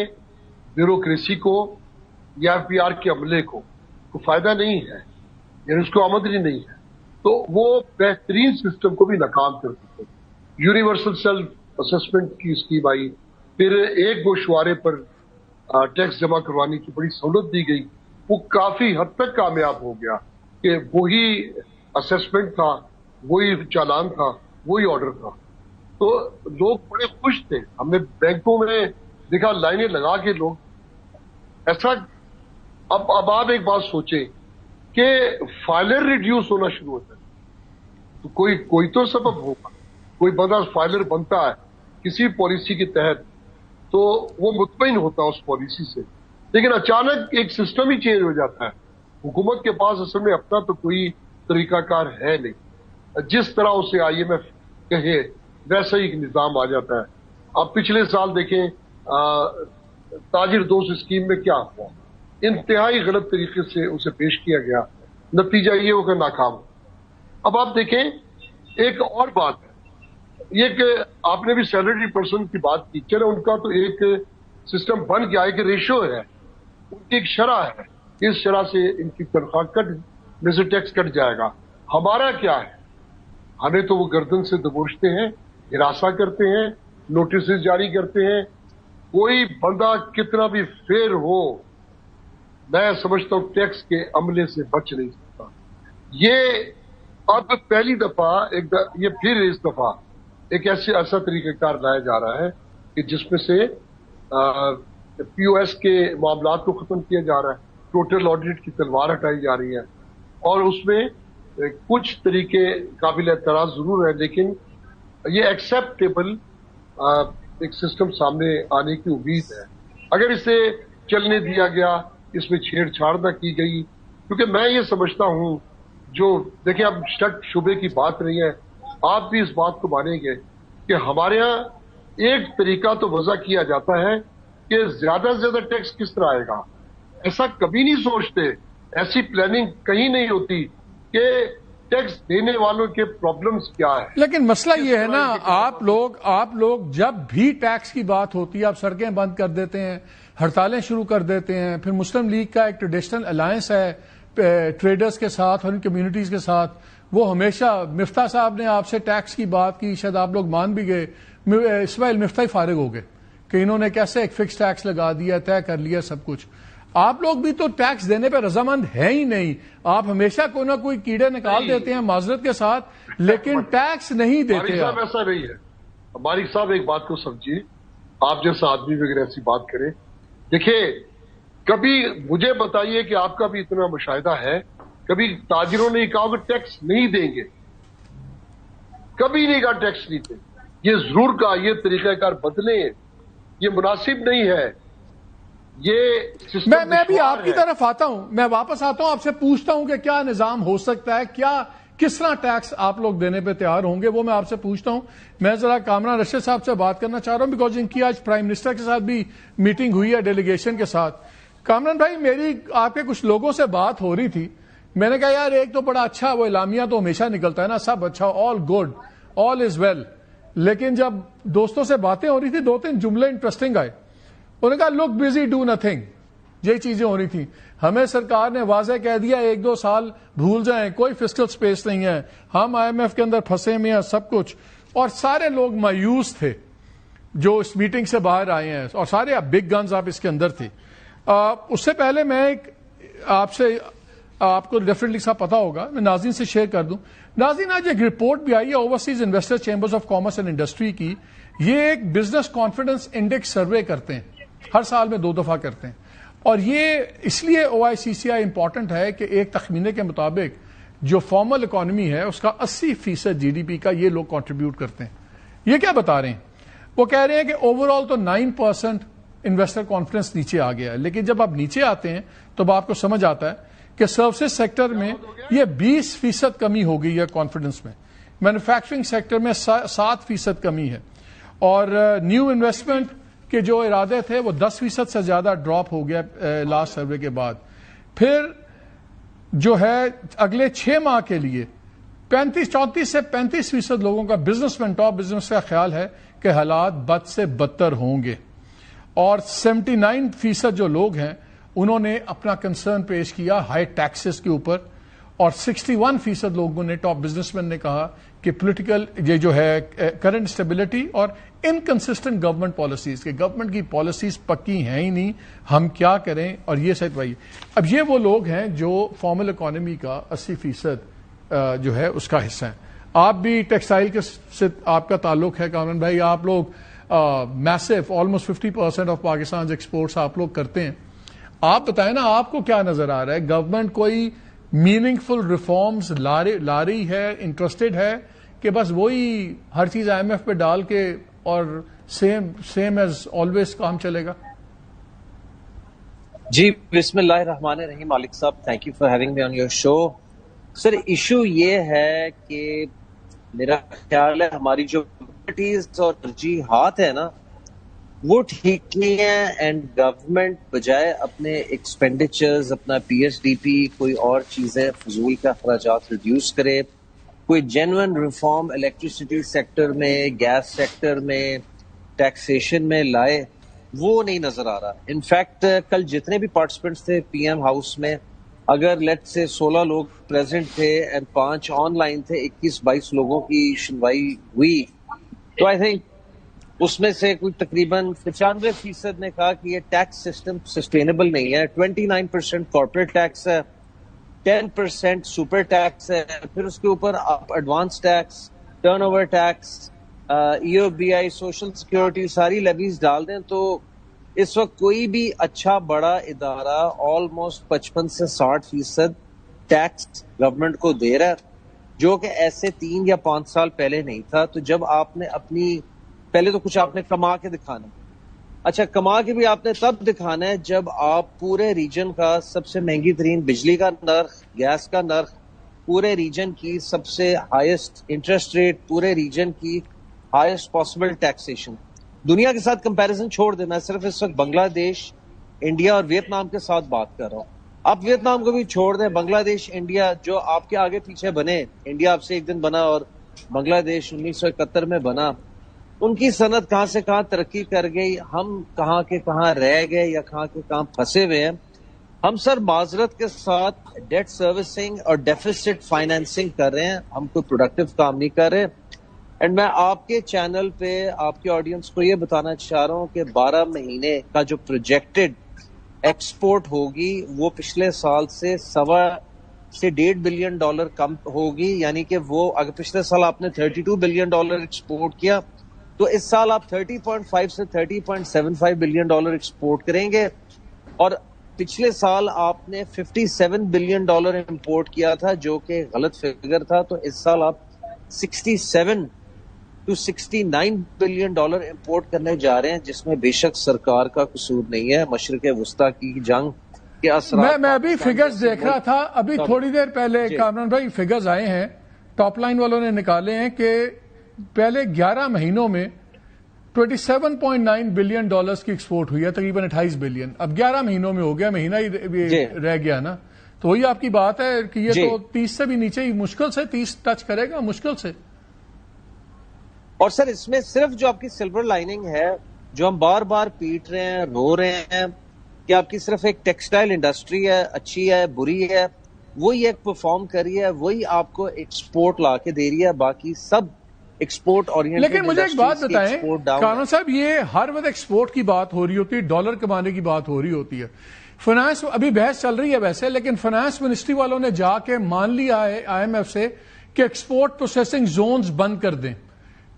بیوروکریسی کو یا FBR کے عملے کو فائدہ نہیں ہے، یعنی اس کو آمدنی نہیں ہے، تو وہ بہترین سسٹم کو بھی ناکام کر دیتے. یونیورسل سیلف اسسمنٹ کی اسکیم آئی، پھر ایک گوشوارے پر ٹیکس جمع کروانے کی بڑی سہولت دی گئی. وہ کافی حد تک کامیاب ہو گیا کہ وہی اسسمنٹ تھا، وہی چالان تھا، وہی آرڈر تھا. تو لوگ بڑے خوش تھے. ہم نے بینکوں میں دیکھا لائنیں لگا کے لوگ ایسا. اب آپ ایک بات سوچیں کہ فائلر ریڈیوس ہونا شروع ہوتا ہے تو کوئی تو سبب ہوگا. کوئی بندہ فائلر بنتا ہے کسی پالیسی کے تحت تو وہ مطمئن ہوتا ہے اس پالیسی سے، لیکن اچانک ایک سسٹم ہی چینج ہو جاتا ہے. حکومت کے پاس اصل میں اپنا تو کوئی طریقہ کار ہے نہیں. جس طرح اسے IMF کہے ویسا ہی ایک نظام آ جاتا ہے. اب پچھلے سال دیکھیں تاجر دوست اسکیم میں کیا ہوا، انتہائی غلط طریقے سے اسے پیش کیا گیا، نتیجہ یہ ہو کہ ناکام. اب آپ دیکھیں ایک اور بات ہے، یہ کہ آپ نے بھی سیلری پرسن کی بات کی. چلے ان کا تو ایک سسٹم بن گیا، ایک ریشو ہے، ان کی ایک شرح ہے، اس شرح سے ان کی تنخواہ کٹ میں سے ٹیکس کٹ جائے گا. ہمارا کیا ہے؟ ہمیں تو وہ گردن سے دبوچتے ہیں، ہراساں کرتے ہیں، نوٹسز جاری کرتے ہیں. کوئی بندہ کتنا بھی فیئر ہو، میں سمجھتا ہوں ٹیکس کے عملے سے بچ نہیں سکتا. یہ اب پہلی دفعہ یہ پھر اس دفعہ ایک ایسا طریقہ کار لایا جا رہا ہے کہ جس میں سے POS کے معاملات کو ختم کیا جا رہا ہے، ٹوٹل آڈٹ کی تلوار ہٹائی جا رہی ہے، اور اس میں کچھ طریقے قابل اعتراض ضرور ہیں، لیکن یہ ایکسیپٹیبل ایک سسٹم سامنے آنے کی امید ہے. اگر اسے چلنے دیا گیا، اس میں چھیڑ چھاڑ نہ کی گئی، کیونکہ میں یہ سمجھتا ہوں جو دیکھیں اب شک شبے کی بات نہیں ہے، آپ بھی اس بات کو مانیں گے کہ ہمارے ہاں ایک طریقہ تو وضع کیا جاتا ہے کہ زیادہ سے زیادہ ٹیکس کس طرح آئے گا. ایسا کبھی نہیں سوچتے، ایسی پلاننگ کہیں نہیں ہوتی کہ ٹیکس دینے والوں کے پرابلمز کیا ہے. لیکن مسئلہ یہ ہے نا، آپ لوگ جب بھی ٹیکس کی بات ہوتی ہے آپ سڑکیں بند کر دیتے ہیں، ہڑتالیں شروع کر دیتے ہیں. پھر مسلم لیگ کا ایک ٹریڈیشنل الائنس ہے ٹریڈرز کے ساتھ اور ان کمیونٹیز کے ساتھ، وہ ہمیشہ مفتاح صاحب نے آپ سے ٹیکس کی بات کی، شاید آپ لوگ مان بھی گئے، اسماعیل مفتاح فارغ ہو گئے کہ انہوں نے کیسے ایک فکس ٹیکس لگا دیا، طے کر لیا سب کچھ. آپ لوگ بھی تو ٹیکس دینے پہ رضامند ہے ہی نہیں. آپ ہمیشہ کوئی نہ کوئی کیڑے نکال دیتے ہیں معذرت کے ساتھ, لیکن ٹیکس نہیں دیتے. صاحب ایسا نہیں ہے. ہماری صاحب ایک بات کو سمجھیے, آپ جیسا آدمی وغیرہ ایسی بات کرے. دیکھیے, کبھی مجھے بتائیے کہ آپ کا بھی اتنا مشاہدہ ہے, کبھی تاجروں نے کہا کہ ٹیکس نہیں دیں گے, کبھی نہیں کہا ٹیکس نہیں دیں. یہ ضرور کہا یہ طریقہ کار بدلیں, یہ مناسب نہیں ہے. یہ میں بھی آپ کی طرف آتا ہوں, میں واپس آتا ہوں, آپ سے پوچھتا ہوں کہ کیا نظام ہو سکتا ہے, کس طرح ٹیکس آپ لوگ دینے پہ تیار ہوں گے, وہ میں آپ سے پوچھتا ہوں. میں ذرا کامران رشید صاحب سے بات کرنا چاہ رہا ہوں, بیکاز ان کی آج پرائم منسٹر کے ساتھ بھی میٹنگ ہوئی ہے ڈیلیگیشن کے ساتھ. کامران بھائی, میری آپ کے کچھ لوگوں سے بات ہو رہی تھی. میں نے کہا یار ایک تو بڑا اچھا, وہ اعلامیہ تو ہمیشہ نکلتا ہے نا, سب اچھا, آل گڈ, آل از ویل. لیکن جب دوستوں سے باتیں ہو رہی تھی, 2-3 جملے انٹرسٹنگ آئے. انہوں نے کہا لک بزی ڈو نتھنگ. یہی چیزیں ہو رہی تھیں. ہمیں سرکار نے واضح کہہ دیا 1-2 سال بھول جائیں, کوئی فسکل سپیس نہیں ہے, ہم IMF کے اندر پھنسے ہوئے ہیں سب کچھ. اور سارے لوگ مایوس تھے جو اس میٹنگ سے باہر آئے ہیں, اور سارے بگ گنز آپ اس کے اندر تھے. اس سے پہلے میں آپ کو ڈیفینیٹلی سا پتا ہوگا, میں ناظرین سے شیئر کر دوں. ناظرین, آج ایک رپورٹ بھی آئی ہے overseas investor chambers of commerce and industry کی. یہ ایک بزنس کانفیڈنس انڈیکس سروے کرتے ہیں, ہر سال میں 2 دفعہ کرتے ہیں. اور یہ اس لیے OICCI امپورٹنٹ ہے کہ ایک تخمینے کے مطابق جو فارمل اکانومی ہے اس کا 80% GDP کا یہ لوگ کنٹریبیوٹ کرتے ہیں. یہ کیا بتا رہے ہیں؟ وہ کہہ رہے ہیں کہ اوور آل تو 9% انویسٹر کانفیڈنس نیچے آ گیا ہے, لیکن جب آپ نیچے آتے ہیں تو آپ کو سمجھ آتا ہے کہ سروسز سیکٹر میں یہ 20% کمی ہو گئی ہے کانفیڈنس میں, مینوفیکچرنگ سیکٹر میں 7% کمی ہے, اور نیو انویسٹمنٹ کے جو ارادے تھے وہ 10% سے زیادہ ڈراپ ہو گیا لاسٹ سروے کے بعد. پھر جو ہے اگلے 6 ماہ کے لیے 34 سے 35% لوگوں کا بزنس مین ٹاپ بزنس کا خیال ہے کہ حالات بد سے بدتر ہوں گے, اور 79% جو لوگ ہیں انہوں نے اپنا کنسرن پیش کیا ہائی ٹیکسز کے اوپر, اور 61% لوگوں نے, ٹاپ بزنس مین نے کہا کہ پولیٹیکل یہ جو ہے کرنٹ اسٹیبلٹی اور انکنسسٹنٹ گورنمنٹ پالیسیز, کہ گورنمنٹ کی پالیسیز پکی ہیں ہی نہیں, ہم کیا کریں, اور یہ صحت بھائی. اب یہ وہ لوگ ہیں جو فارمل اکانومی کا 80% جو ہے اس کا حصہ ہیں. آپ بھی ٹیکسٹائل کے سے آپ کا تعلق ہے کامران بھائی, آپ لوگ میسو آلموسٹ 50% آف پاکستان ایکسپورٹس آپ لوگ کرتے ہیں. آپ بتائیں نا, آپ کو کیا نظر آ رہا ہے؟ گورنمنٹ کوئی میننگ فل ریفارمز لا رہی ہے, انٹرسٹڈ ہے, کہ بس وہی ہر چیز IMF پہ ڈال کے اور سیم ایز آلویز کام چلے گا؟ جی بسم اللہ الرحمن الرحیم. مالک صاحب, thank you for having me on your show. Sir issue یہ ہے کہ میرا خیال ہے ہماری جو پرائرٹیز اور ترجیحات ہیں نا وہ ٹھیک نہیں ہے, اینڈ گورنمنٹ بجائے اپنے ایکسپینڈیچرز, اپنا PSDP, کوئی اور چیزیں فضول کے اخراجات ریڈیوس کرے, کوئی جینوئن ریفارم الیکٹریسٹی سیکٹر میں, گیس سیکٹر میں, ٹیکسیشن میں لائے, وہ نہیں نظر آ رہا. انفیکٹ کل جتنے بھی پارٹیسپینٹس تھے PM ہاؤس میں, اگر لیٹ سے 16 لوگ پریزنٹ تھے اینڈ 5 آن لائن تھے, 21-22 لوگوں کی سنوائی ہوئی, تو آئی تھنک اس میں سے کوئی تقریباً 95% نے کہا کہ یہ ٹیکس سسٹم سسٹینیبل نہیں ہے. 29% کارپوریٹ ٹیکس ہے, 10% سپر ٹیکس ہے, پھر اس کے اوپر آپ advance tax, turnover tax, EOBI, social security, ساری لیویز ڈال دیں تو اس وقت کوئی بھی اچھا بڑا ادارہ آلموسٹ 55 سے 60% ٹیکس گورنمنٹ کو دے رہا ہے, جو کہ ایسے 3 یا 5 سال پہلے نہیں تھا. تو جب آپ نے اپنی پہلے تو کچھ آپ نے کما کے دکھانا, اچھا کما کے بھی آپ نے تب دکھانا ہے جب آپ پورے ریجن کا سب سے مہنگی ترین بجلی کا نرخ, گیس کا نرخ, پورے ریجن کی سب سے ہائیسٹ انٹرسٹ ریٹ, پورے ریجن کی ہائیسٹ پاسبل ٹیکسیشن. دنیا کے ساتھ کمپیریزن چھوڑ دیں, میں صرف اس وقت بنگلہ دیش, انڈیا اور ویتنام کے ساتھ بات کر رہا ہوں. آپ ویتنام کو بھی چھوڑ دیں, بنگلہ دیش, انڈیا جو آپ کے آگے پیچھے بنے, انڈیا آپ سے ایک دن بنا اور بنگلہ دیش 1971 میں بنا, ان کی صنعت کہاں سے کہاں ترقی کر گئی, ہم کہاں کے کہاں رہ گئے یا کہاں کے کہاں پھنسے ہوئے ہیں. ہم سر معذرت کے ساتھ ڈیٹ سروسنگ اور ڈیفیسٹ فائنینسنگ کر رہے ہیں, ہم کوئی پروڈکٹیو کام نہیں کر رہے. اینڈ میں آپ کے چینل پہ آپ کے آڈینس کو یہ بتانا چاہ رہا ہوں کہ 12 مہینے کا جو پروجیکٹڈ ایکسپورٹ ہوگی وہ پچھلے سال سے $1.5 بلین کم ہوگی. یعنی کہ وہ اگر پچھلے سال آپ نے $32 بلین ایکسپورٹ کیا تو اس سال آپ 30.5 سے $30.75 بلین ایکسپورٹ کریں گے. اور پچھلے سال آپ نے $57 بلین امپورٹ کیا تھا جو کہ غلط فگر تھا. تو اس سال آپ 67 to 69 بلین امپورٹ کرنے جا رہے ہیں, جس میں بے شک سرکار کا قصور نہیں ہے. مشرق وسطی کی جنگ کے اثرات میں ابھی فگرز دیکھ رہا تھا, ابھی تھوڑی دیر پہلے کامران بھائی فگرز آئے ہیں, ٹاپ لائن والوں نے نکالے ہیں کہ پہلے 11 مہینوں میں $27.9 بلین کی ایکسپورٹ ہوئی ہے, تقریباً 28 بلین. اب 11 مہینوں میں ہو گیا, مہینہ ہی رہ گیا نا. تو وہی آپ کی بات ہے کہ یہ تو 30 سے بھی نیچے ہی مشکل سے 30 ٹچ کرے گا, مشکل سے. اور سر اس میں صرف جو آپ کی سلور لائننگ ہے, جو ہم بار بار پیٹ رہے ہیں, رو رہے ہیں کہ آپ کی صرف ایک ٹیکسٹائل انڈسٹری ہے, اچھی ہے بری ہے, وہی ایک پرفارم کری ہے, وہی آپ کو ایکسپورٹ لا کے دے رہی ہے, باقی سب ایکسپورٹ اورینٹڈ. لیکن مجھے ایک بات بتائیں کامران صاحب, یہ ہر وقت ایکسپورٹ کی بات ہو رہی ہوتی ہے, ڈالر کمانے کی بات ہو رہی ہوتی ہے. فائنانس ابھی بحث چل رہی ہے ویسے, لیکن فائنانس منسٹری والوں نے جا کے مان لیا ہے IMF سے کہ ایکسپورٹ پروسیسنگ زونز بند کر دیں.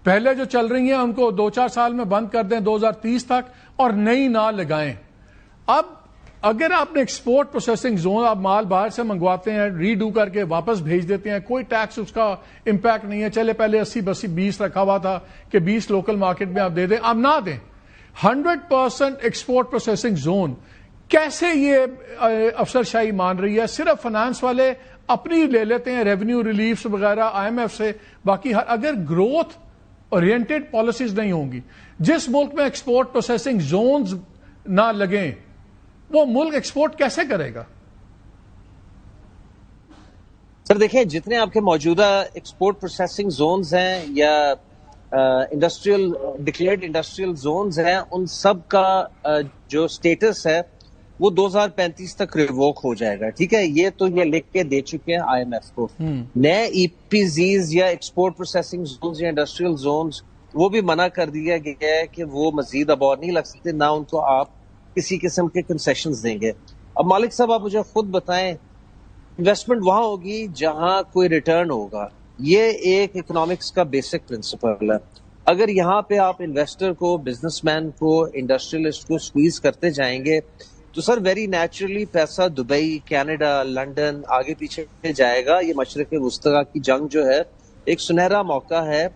پہلے جو چل رہی ہیں ان کو 2-4 سال میں بند کر دیں 2030 تک, اور نئی نہ لگائیں. اب اگر آپ نے ایکسپورٹ پروسیسنگ زون, آپ مال باہر سے منگواتے ہیں, ری ڈو کر کے واپس بھیج دیتے ہیں, کوئی ٹیکس اس کا امپیکٹ نہیں ہے. چلے پہلے 80-20 رکھا ہوا تھا کہ 20 لوکل مارکیٹ میں آپ دے دیں, اب نہ دیں. 100% ایکسپورٹ پروسیسنگ زون کیسے یہ افسر شاہی مان رہی ہے؟ صرف فائنانس والے اپنی لے لیتے ہیں ریونیو ریلیفز وغیرہ IMF سے, باقی اگر گروتھ اورینٹڈ پالیسیز نہیں ہوں گی, جس ملک میں ایکسپورٹ پروسیسنگ زونز نہ لگیں وہ ملک ایکسپورٹ کیسے کرے گا؟ سر دیکھیں, جتنے آپ کے موجودہ ایکسپورٹ پروسیسنگ زونز ہیں یا انڈسٹریل ڈکلیئرڈ انڈسٹریل زونز ہیں, ان سب کا جو سٹیٹس ہے وہ 2035 تک ریووک ہو جائے گا. ٹھیک ہے, یہ تو یہ لکھ کے دے چکے ہیں IMF کو. نئے EPZs یا ایکسپورٹ پروسیسنگ زونز یا انڈسٹریل زونز وہ بھی منع کر دیا گیا ہے کہ وہ مزید اب اور نہیں لگ سکتے, نہ ان کو آپ کسی قسم کے کنسیشنز دیں گے. اب مالک صاحب آپ مجھے خود بتائیں, انویسٹمنٹ وہاں ہوگی جہاں کوئی ریٹرن ہوگا. یہ ایک اکنامکس کا بیسک پرنسپل ہے. اگر یہاں پہ آپ انویسٹر کو, بزنس مین کو, انڈسٹریلسٹ کو سکویز کرتے جائیں گے تو سر ویری نیچرلی پیسہ دبئی, کینیڈا, لنڈن آگے پیچھے جائے گا. یہ مشرق وسطی کی جنگ جو ہے ایک سنہرا موقع ہے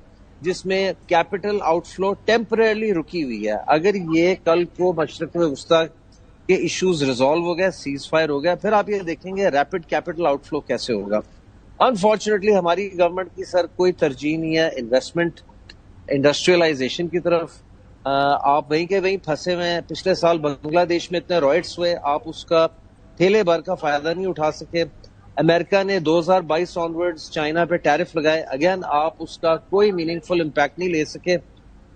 جس میں کیپٹل آؤٹ فلو ٹیمپرریلی رکی ہوئی ہے. اگر یہ کل کو مشرق وسطی کے ایشوز ریزالو ہو گئے, سیز فائر ہو گیا, پھر آپ یہ دیکھیں گے ریپڈ کیپٹل آؤٹ فلو کیسے ہوگا. انفارچونیٹلی ہماری گورنمنٹ کی سر کوئی ترجیح نہیں ہے انویسٹمنٹ انڈسٹریلائزیشن کی طرف. آپ وہیں کے وہیں پھنسے ہوئے ہیں. پچھلے سال بنگلہ دیش میں اتنے رائٹس ہوئے, آپ اس کا تھیلے بھر کا فائدہ نہیں اٹھا سکے. امریکہ نے 2022 آنورڈز چائنا پہ ٹیرف لگائے, اگین آپ اس کا کوئی میننگ فل امپیکٹ نہیں لے سکے.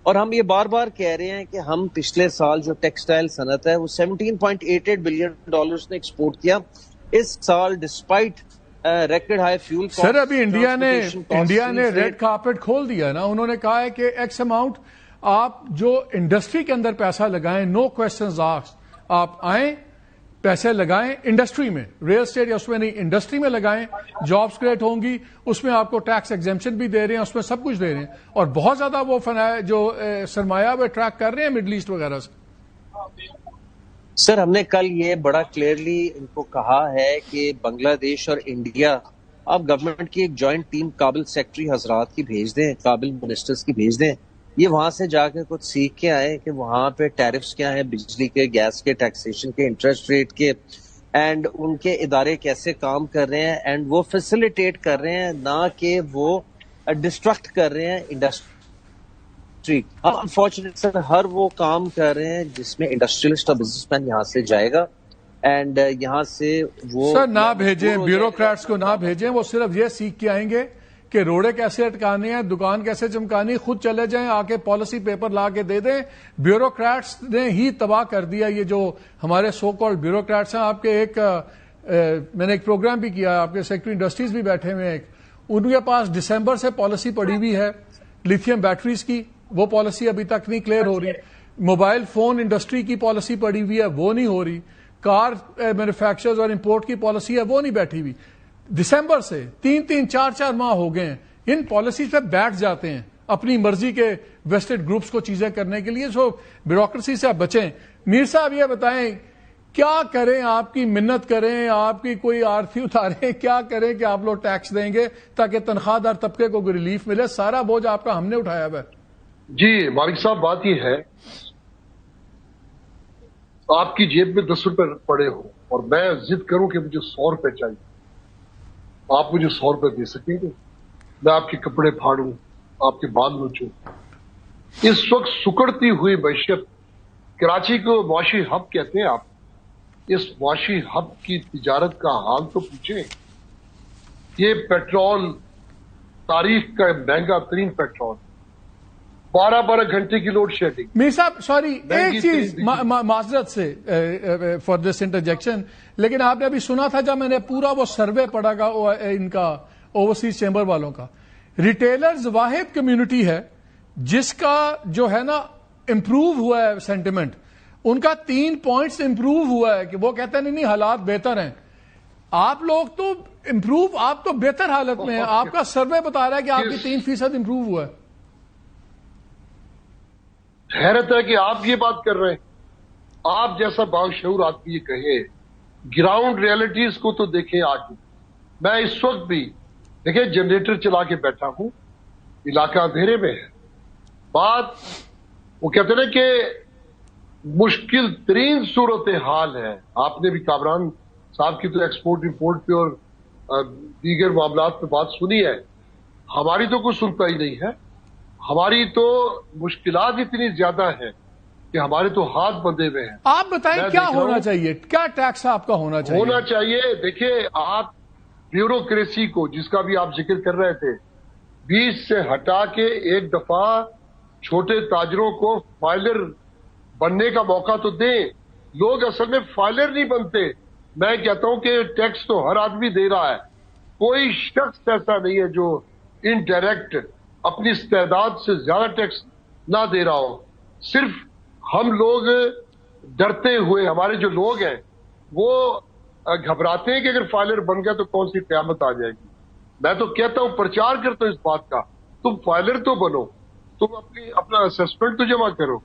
اور ہم یہ بار بار کہہ رہے ہیں کہ ہم پچھلے سال جو ٹیکسٹائل صنعت ہے وہ $17.88 بلین نے ایکسپورٹ کیا. اس سال ڈسپائٹ ریکارڈ ہائی فیول. سر ابھی انڈیا نے ریڈ کارپیٹ کھول دیا نا, انہوں نے کہا ہے کہ ایکس اماؤنٹ آپ جو انڈسٹری کے اندر پیسہ لگائیں, نو کوشچنز آسکڈ, آپ آئیں پیسے لگائیں انڈسٹری میں, ریل اسٹیٹ یا اس میں نہیں, انڈسٹری میں لگائیں, جابز کریٹ ہوں گی, اس میں آپ کو ٹیکس ایگزمپشن بھی دے رہے ہیں, اس میں سب کچھ دے رہے ہیں, اور بہت زیادہ وہ جو سرمایہ وہ اٹریکٹ کر رہے ہیں مڈل ایسٹ وغیرہ سے. سر ہم نے کل یہ بڑا کلیئرلی ان کو کہا ہے کہ بنگلہ دیش اور انڈیا, آپ گورنمنٹ کی ایک جوائنٹ ٹیم قابل سیکٹری حضرات کی بھیج دیں, قابل منسٹرز کی بھیج دیں, یہ وہاں سے جا کے کچھ سیکھ کے آئے کہ وہاں پہ ٹیرفز کیا ہیں, بجلی کے, گیس کے, ٹیکسیشن کے, انٹرسٹ ریٹ کے, اینڈ ان کے ادارے کیسے کام کر رہے ہیں, اینڈ وہ فیسیلیٹیٹ کر رہے ہیں, نہ کہ وہ ڈسٹرکٹ کر رہے ہیں انڈسٹری. ہم انفارچونیٹ سر ہر وہ کام کر رہے ہیں جس میں انڈسٹریلسٹ اور بزنس مین یہاں سے جائے گا, اینڈ یہاں سے وہ سر نہ بھیجیں, بیوروکریٹس کو نہ بھیجیں, وہ صرف یہ سیکھ کے آئیں گے کہ روڑے کیسے اٹکانے ہیں, دکان کیسے چمکانی, خود چلے جائیں, آ کے پالیسی پیپر لا کے دے دیں. بیوروکریٹس نے ہی تباہ کر دیا یہ جو ہمارے سو کالڈ بیوروکریٹس ہیں. آپ کے ایک میں نے ایک پروگرام بھی کیا, آپ کے سیکٹری انڈسٹریز بھی بیٹھے ہوئے ہیں, ان کے پاس دسمبر سے پالیسی پڑی ہوئی ہے لیتھیم بیٹریز کی, وہ پالیسی ابھی تک نہیں کلیئر ہو رہی. موبائل فون انڈسٹری کی پالیسی پڑی ہوئی ہے, وہ نہیں ہو رہی. کار مینوفیکچرز اور امپورٹ کی پالیسی ہے وہ نہیں بیٹھی ہوئی. دسمبر سے 3-4 ماہ ہو گئے ہیں ان پالیسیز پہ بیٹھ جاتے ہیں اپنی مرضی کے ویسٹڈ گروپس کو چیزیں کرنے کے لیے. سو بیوروکریسی سے آپ بچیں. میر صاحب یہ بتائیں کیا کریں, آپ کی منت کریں, آپ کی کوئی آرتی اتاریں, کیا کریں کہ آپ لوگ ٹیکس دیں گے تاکہ تنخواہ دار طبقے کو ریلیف ملے؟ سارا بوجھ آپ کا ہم نے اٹھایا ہوا ہے. جی مالک صاحب بات یہ ہے آپ کی جیب میں 10 روپے پڑے ہو اور میں ضد کروں کہ مجھے 100 روپے چاہیے, آپ مجھے 100 روپے دے سکیں گے؟ میں آپ کے کپڑے پھاڑوں, آپ کے بال نوچوں. اس وقت سکڑتی ہوئی معیشت, کراچی کو معاشی ہب کہتے ہیں آپ, اس معاشی ہب کی تجارت کا حال تو پوچھیں. یہ پیٹرول تاریخ کا مہنگا ترین پیٹرول, 12 گھنٹے کی لوڈ شیڈنگ. میر صاحب سوری ایک چیز معذرت سے فار دس انٹرجیکشن, لیکن آپ نے ابھی سنا تھا جب میں نے پورا وہ سروے پڑھا گا ان کا اوورسیز چیمبر والوں کا, ریٹیلرز واحد کمیونٹی ہے جس کا جو ہے نا امپروو ہوا ہے سینٹیمنٹ, ان کا 3 پوائنٹس امپروو ہوا ہے کہ وہ کہتے ہیں نہیں حالات بہتر ہیں. آپ لوگ تو امپروو, آپ تو بہتر حالت میں ہیں, آپ کا سروے بتا رہا ہے کہ آپ کی 3% امپروو ہوا ہے. حیرت ہے کہ آپ یہ بات کر رہے ہیں. آپ جیسا باشعور آدمی یہ کہے, گراؤنڈ ریئلٹیز کو تو دیکھیں. آج میں اس وقت بھی دیکھیں جنریٹر چلا کے بیٹھا ہوں, علاقہ اندھیرے میں ہے. بات وہ کہتے ہیں کہ مشکل ترین صورتحال ہے. آپ نے بھی کامران صاحب کی تو ایکسپورٹ امپورٹ پہ اور دیگر معاملات پہ بات سنی ہے. ہماری تو کوئی سنتا ہی نہیں ہے. ہماری تو مشکلات اتنی زیادہ ہیں کہ ہمارے تو ہاتھ بندھے ہوئے ہیں. آپ بتائیں کیا ہونا چاہیے, کیا ٹیکس آپ کا ہونا چاہیے؟ دیکھیں آپ بیوروکریسی کو جس کا بھی آپ ذکر کر رہے تھے, بیچ سے ہٹا کے ایک دفعہ چھوٹے تاجروں کو فائلر بننے کا موقع تو دیں. لوگ اصل میں فائلر نہیں بنتے. میں کہتا ہوں کہ ٹیکس تو ہر آدمی دے رہا ہے, کوئی شخص ایسا نہیں ہے جو انڈائریکٹ اپنی استعداد سے زیادہ ٹیکس نہ دے رہا ہو. صرف ہم لوگ ڈرتے ہوئے, ہمارے جو لوگ ہیں وہ گھبراتے ہیں کہ اگر فائلر بن گیا تو کون سی قیامت آ جائے گی. میں تو کہتا ہوں, پرچار کرتا ہوں اس بات کا, تم فائلر تو بنو, تم اپنا اسسمنٹ تو جمع کرو.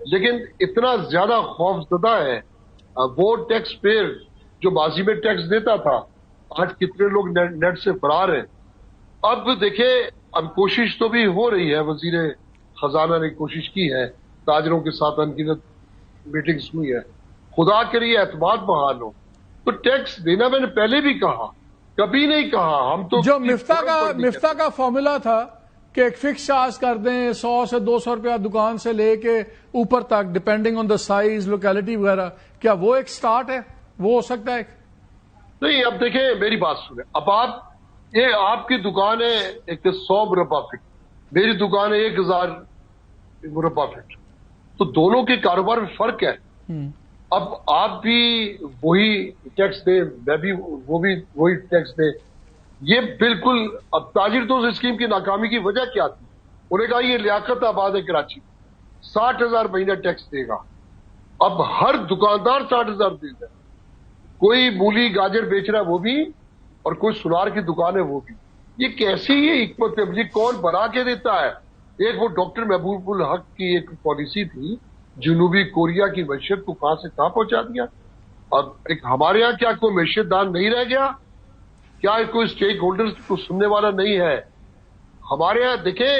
لیکن اتنا زیادہ خوف زدہ ہے وہ ٹیکس پیئر جو ماضی میں ٹیکس دیتا تھا, آج کتنے لوگ نیٹ سے فرار ہیں. اب دیکھیں اب کوشش تو بھی ہو رہی ہے, وزیر خزانہ نے کوشش کی ہے, تاجروں کے ساتھ انگنت میٹنگز ہوئی ہے. خدا کے لیے اعتماد بحال ہو تو ٹیکس دینا. میں نے پہلے بھی کہا, کبھی نہیں کہا ہم تو جو مفتاح کا فارمولا تھا کہ ایک فکس چارج کر دیں 100 سے 200 روپیہ دکان سے لے کے اوپر تک depending on the size locality وغیرہ, کیا وہ ایک سٹارٹ ہے؟ وہ ہو سکتا ہے نہیں. اب دیکھیں میری بات سنیں, اب آپ کی دکان ہے ایک 100 مربع فٹ, میری دکان ہے 1000 مربع فٹ, تو دونوں کے کاروبار میں فرق ہے. اب آپ بھی وہی ٹیکس دیں, میں بھی وہی ٹیکس دیں. یہ بالکل, اب تاجر دوست اسکیم کی ناکامی کی وجہ کیا تھی؟ انہوں نے کہا یہ لیاقت آباد ہے کراچی, 60,000 مہینہ ٹیکس دے گا. اب ہر دکاندار 60,000 دے گا. کوئی مولی گاجر بیچ رہا ہے وہ بھی, اور کوئی سنار کی دکان ہے وہ بھی. یہ کیسی یہ حکمت عملی کون بنا کے دیتا ہے؟ ایک وہ ڈاکٹر محبوب الحق کی ایک پالیسی تھی, جنوبی کوریا کی معیشت کو کہاں سے کہاں پہنچا دیا. اور ایک ہمارے ہاں کیا کوئی معیشت دان نہیں رہ گیا؟ کیا کوئی اسٹیک ہولڈرز کو سننے والا نہیں ہے؟ ہمارے ہاں دیکھیں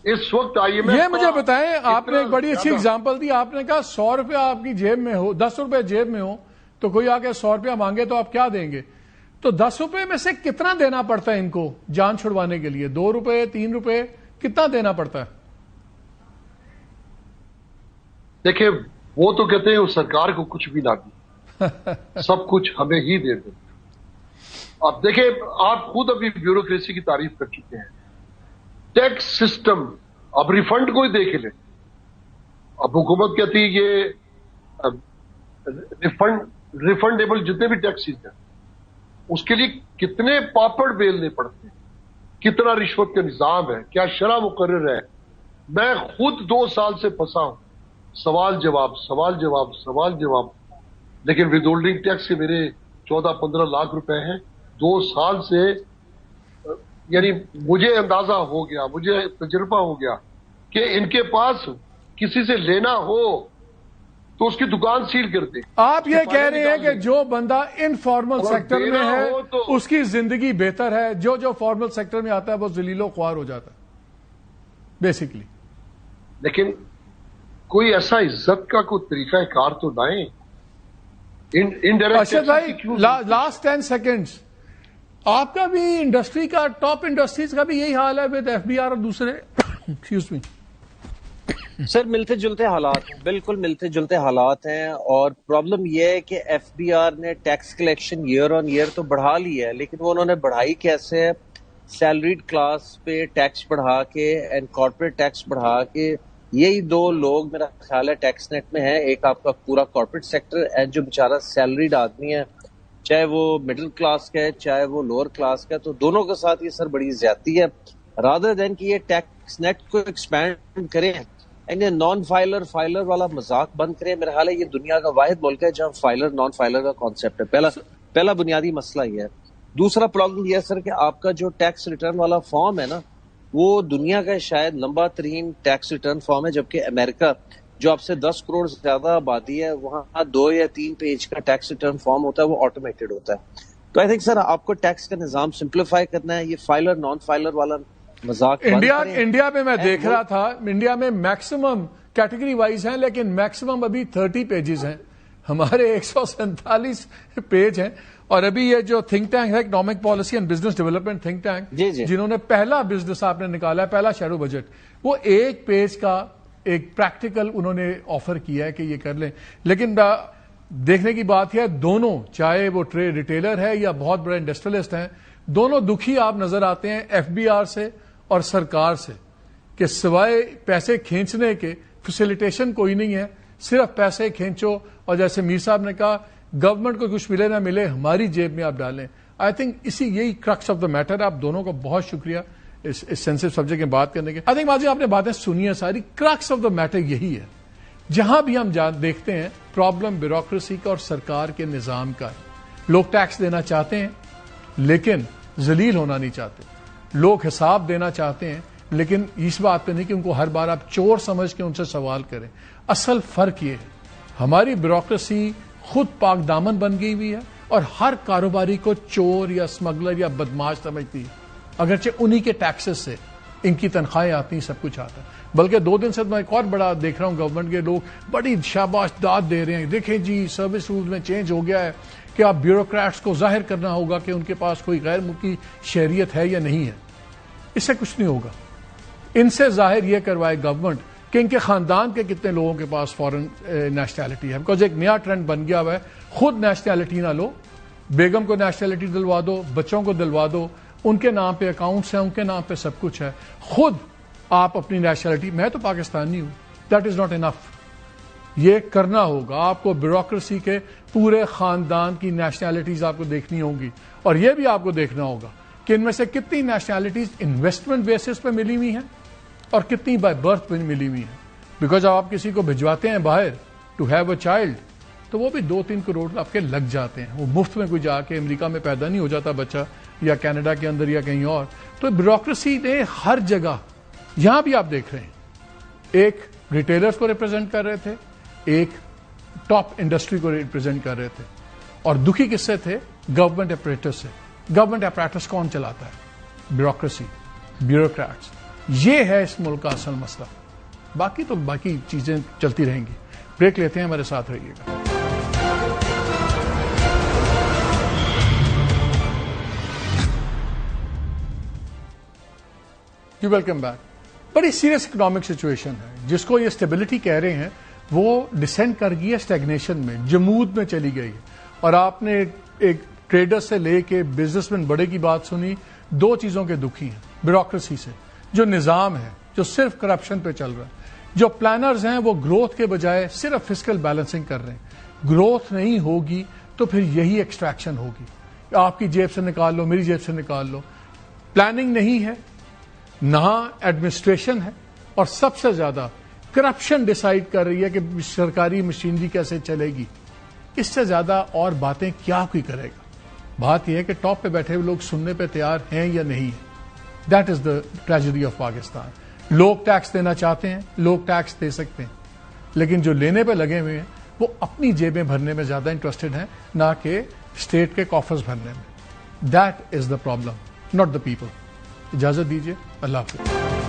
اس وقت آئیے یہ مجھے بتائیں, آپ نے ایک بڑی اچھی اگزامپل دی. آپ نے کہا 100 روپے آپ کی جیب میں ہو, 10 روپے جیب میں ہو, تو کوئی آ کے 100 روپیہ مانگے تو آپ کیا دیں گے؟ تو 10 روپے میں سے کتنا دینا پڑتا ہے ان کو جان چھڑوانے کے لیے؟ 2 روپے 3 روپے کتنا دینا پڑتا ہے؟ دیکھیں وہ تو کہتے ہیں سرکار کو کچھ بھی نہ دے, سب کچھ ہمیں ہی دے دیں. اب دیکھیں آپ خود ابھی بیوروکریسی کی تعریف کر چکے ہیں. ٹیکس سسٹم, اب ریفنڈ کو ہی دیکھ لیں. اب حکومت کہتی ہے یہ ریفنڈیبل جتنے بھی ٹیکسز ہیں اس کے لیے کتنے پاپڑ بیلنے پڑتے ہیں, کتنا رشوت کا نظام ہے, کیا شرح مقرر ہے. میں خود 2 سال سے پھنسا ہوں, سوال جواب سوال جواب سوال جواب. لیکن ود ہولڈنگ ٹیکس کے میرے 14-15 لاکھ روپے ہیں 2 سال سے. یعنی مجھے اندازہ ہو گیا, مجھے تجربہ ہو گیا کہ ان کے پاس کسی سے لینا ہو تو اس کی دکان سیل کر دے. آپ یہ کہہ رہے ہیں کہ جو بندہ انفارمل سیکٹر میں ہے اس کی زندگی بہتر ہے, جو فارمل سیکٹر میں آتا ہے وہ ذلیل و خوار ہو جاتا ہے بیسیکلی. لیکن کوئی ایسا عزت کا کوئی طریقہ کار تو لائیں. ارشد بھائی لاسٹ 10 سیکنڈز, آپ کا بھی انڈسٹری کا ٹاپ انڈسٹریز کا بھی یہی حال ہے ود ایف بی آر اور دوسرے ایکسکیوز می سر ملتے جلتے حالات, بالکل ملتے جلتے حالات ہیں. اور پرابلم یہ ہے کہ ایف بی آر نے ٹیکس کلیکشن ایئر آن ایئر تو بڑھا لی ہے, لیکن وہ انہوں نے بڑھائی کیسے ہے؟ سیلریڈ کلاس پہ ٹیکس بڑھا کے اینڈ کارپوریٹ ٹیکس بڑھا کے. یہی 2 لوگ میرا خیال ہے ٹیکس نیٹ میں ہیں, ایک آپ کا پورا کارپوریٹ سیکٹر اینڈ جو بیچارہ سیلریڈ آدمی ہے, چاہے وہ مڈل کلاس کا ہے چاہے وہ لوور کلاس کا ہے. تو دونوں کے ساتھ یہ سر بڑی زیادتی ہے. رادر دین کہ یہ ٹیکس نیٹ کو ایکسپینڈ کریں اینڈ یہ نان فائلر فائلر والا مذاق بند کریں. میرا خیال ہے یہ دنیا کا واحد ملک ہے جہاں فائلر نان فائلر کا کانسیپٹ ہے. پہلا بنیادی مسئلہ یہ ہے. دوسرا پرابلم یہ ہے سر کہ آپ کا جو ٹیکس ریٹرن والا فارم ہے نا, وہ دنیا کا شاید لمبا ترین ٹیکس ریٹرن فارم ہے, جبکہ امریکہ جو آپ سے 10 کروڑ سے زیادہ آبادی ہے وہاں 2 یا 3 پیج کا ٹیکس ریٹرن فارم ہوتا ہے, وہ آٹومیٹڈ ہوتا ہے. تو آئی تھنک سر آپ کو ٹیکس کا نظام سمپلیفائی کرنا ہے, یہ فائلر نان فائلر والا مذاق. انڈیا میں میں دیکھ رہا تھا, انڈیا میں میکسیمم کیٹیگری وائز ہیں لیکن میکسیمم ابھی 30 پیجز ہیں, ہمارے 147 پیج ہیں. اور ابھی یہ جو تھنک ٹینک ہے economic policy and business development think tank, جنہوں نے پہلا بزنس آپ نے نکالا ہے, پہلا شیڈو بجٹ, وہ 1 پیج کا ایک پریکٹیکل انہوں نے آفر کیا ہے کہ یہ کر لیں. لیکن دیکھنے کی بات ہے دونوں, چاہے وہ ٹریڈ ریٹیلر ہے یا بہت بڑے انڈسٹریلسٹ ہیں, دونوں دکھی آپ نظر آتے ہیں ایف بی آر سے اور سرکار سے کہ سوائے پیسے کھینچنے کے فیسیلیٹیشن کوئی نہیں ہے, صرف پیسے کھینچو اور جیسے میر صاحب نے کہا گورنمنٹ کو کچھ ملے نہ ملے ہماری جیب میں آپ ڈالیں. آئی تھنک یہی کرکس آف دا میٹر. آپ دونوں کا بہت شکریہ اس سینسٹیو سبجیکٹ میں بات کرنے کے. آئی تھنک ماضی آپ نے باتیں سنی ہیں ساری. کرکس آف دا میٹر یہی ہے, جہاں بھی ہم دیکھتے ہیں پرابلم بیوروکریسی کا اور سرکار کے نظام کا ہے. لوگ ٹیکس دینا چاہتے ہیں لیکن ذلیل ہونا نہیں چاہتے, لوگ حساب دینا چاہتے ہیں لیکن اس بات پہ نہیں کہ ان کو ہر بار آپ چور سمجھ کے ان سے سوال کریں. اصل فرق یہ ہے ہماری بیوروکریسی خود پاک دامن بن گئی ہوئی ہے اور ہر کاروباری کو چور یا اسمگلر یا بدماش سمجھتی ہے, اگرچہ انہی کے ٹیکسز سے ان کی تنخواہیں آتی ہیں, سب کچھ آتا ہے. بلکہ 2 دن سے میں ایک اور بڑا دیکھ رہا ہوں گورنمنٹ کے لوگ بڑی شاباش داد دے رہے ہیں, دیکھیں جی سروس رولز میں چینج ہو گیا ہے کہ آپ بیوروکریٹس کو ظاہر کرنا ہوگا کہ ان کے پاس کوئی غیر ملکی شہریت ہے یا نہیں ہے. اس سے کچھ نہیں ہوگا. ان سے ظاہر یہ کروائے گورنمنٹ کہ ان کے خاندان کے کتنے لوگوں کے پاس فارن نیشنلٹی ہے, بیکاز ایک نیا ٹرینڈ بن گیا ہوا ہے خود نیشنلٹی نہ لو, بیگم کو نیشنلٹی دلوا دو, بچوں کو دلوا دو, ان کے نام پہ اکاؤنٹس ہیں, ان کے نام پہ سب کچھ ہے, خود آپ اپنی نیشنلٹی, میں تو پاکستانی ہوں, دیٹ از ناٹ انف. یہ کرنا ہوگا آپ کو, بیوروکریسی کے پورے خاندان کی نیشنلٹیز آپ کو دیکھنی ہوں گی, اور یہ بھی آپ کو دیکھنا ہوگا کہ ان میں سے کتنی نیشنلٹیز انویسٹمنٹ بیسس پہ ملی ہوئی ہیں اور کتنی بائی برتھ پہ ملی ہوئی ہیں. بیکاز آپ کسی کو بھجواتے ہیں باہر ٹو ہیو اے چائلڈ تو وہ بھی 2-3 کروڑ آپ کے لگ جاتے ہیں. وہ مفت میں کوئی جا کے امریکہ میں پیدا نہیں ہو جاتا بچہ, یا کینیڈا کے اندر یا کہیں اور. تو بیوروکریسی نے ہر جگہ, یہاں بھی آپ دیکھ رہے ہیں ایک ریٹیلرز کو ریپرزینٹ کر رہے تھے, ایک ٹاپ انڈسٹری کو ریپرزینٹ کر رہے تھے, اور دکھی کس سے تھے؟ گورنمنٹ اپریٹس سے. گورنمنٹ اپریٹس کون چلاتا ہے؟ Bureaucracy, bureaucrats. یہ ہے اس ملک کا اصل مسئلہ. باقی تو باقی چیزیں چلتی رہیں گی. بریک لیتے ہیں, ہمارے ساتھ رہیے گا. You welcome back. بڑی سیریس اکنامک سچویشن ہے جس کو یہ اسٹیبلٹی کہہ رہے ہیں, وہ ڈسینڈ کر گئی ہے اسٹیگنیشن میں, جمود میں چلی گئی ہے. اور آپ نے ایک ٹریڈر سے لے کے بزنس مین بڑے کی بات سنی, 2 چیزوں کے دکھی ہیں. بیوروکریسی سے, جو نظام ہے جو صرف کرپشن پہ چل رہا ہے. جو پلانرز ہیں وہ گروتھ کے بجائے صرف فسکل بیلنسنگ کر رہے ہیں. گروتھ نہیں ہوگی تو پھر یہی ایکسٹریکشن ہوگی, آپ کی جیب سے نکال لو, میری جیب سے نکال لو. پلاننگ نہیں ہے, نہ ایڈمنسٹریشن ہے, اور سب سے زیادہ کرپشن ڈیسائیڈ کر رہی ہے کہ سرکاری مشینری کیسے چلے گی. اس سے زیادہ اور باتیں کیا کوئی کرے گا. بات یہ ہے کہ ٹاپ پہ بیٹھے ہوئے لوگ سننے پہ تیار ہیں یا نہیں ہیں. That is the tragedy of Pakistan. لوگ ٹیکس دینا چاہتے ہیں, لوگ ٹیکس دے سکتے ہیں, لیکن جو لینے پہ لگے ہوئے ہیں وہ اپنی جیبیں بھرنے میں زیادہ انٹرسٹڈ ہیں, نہ کہ اسٹیٹ کے کافرز بھرنے میں. That is the problem, not the people. اجازت دیجیے, اللہ حافظ.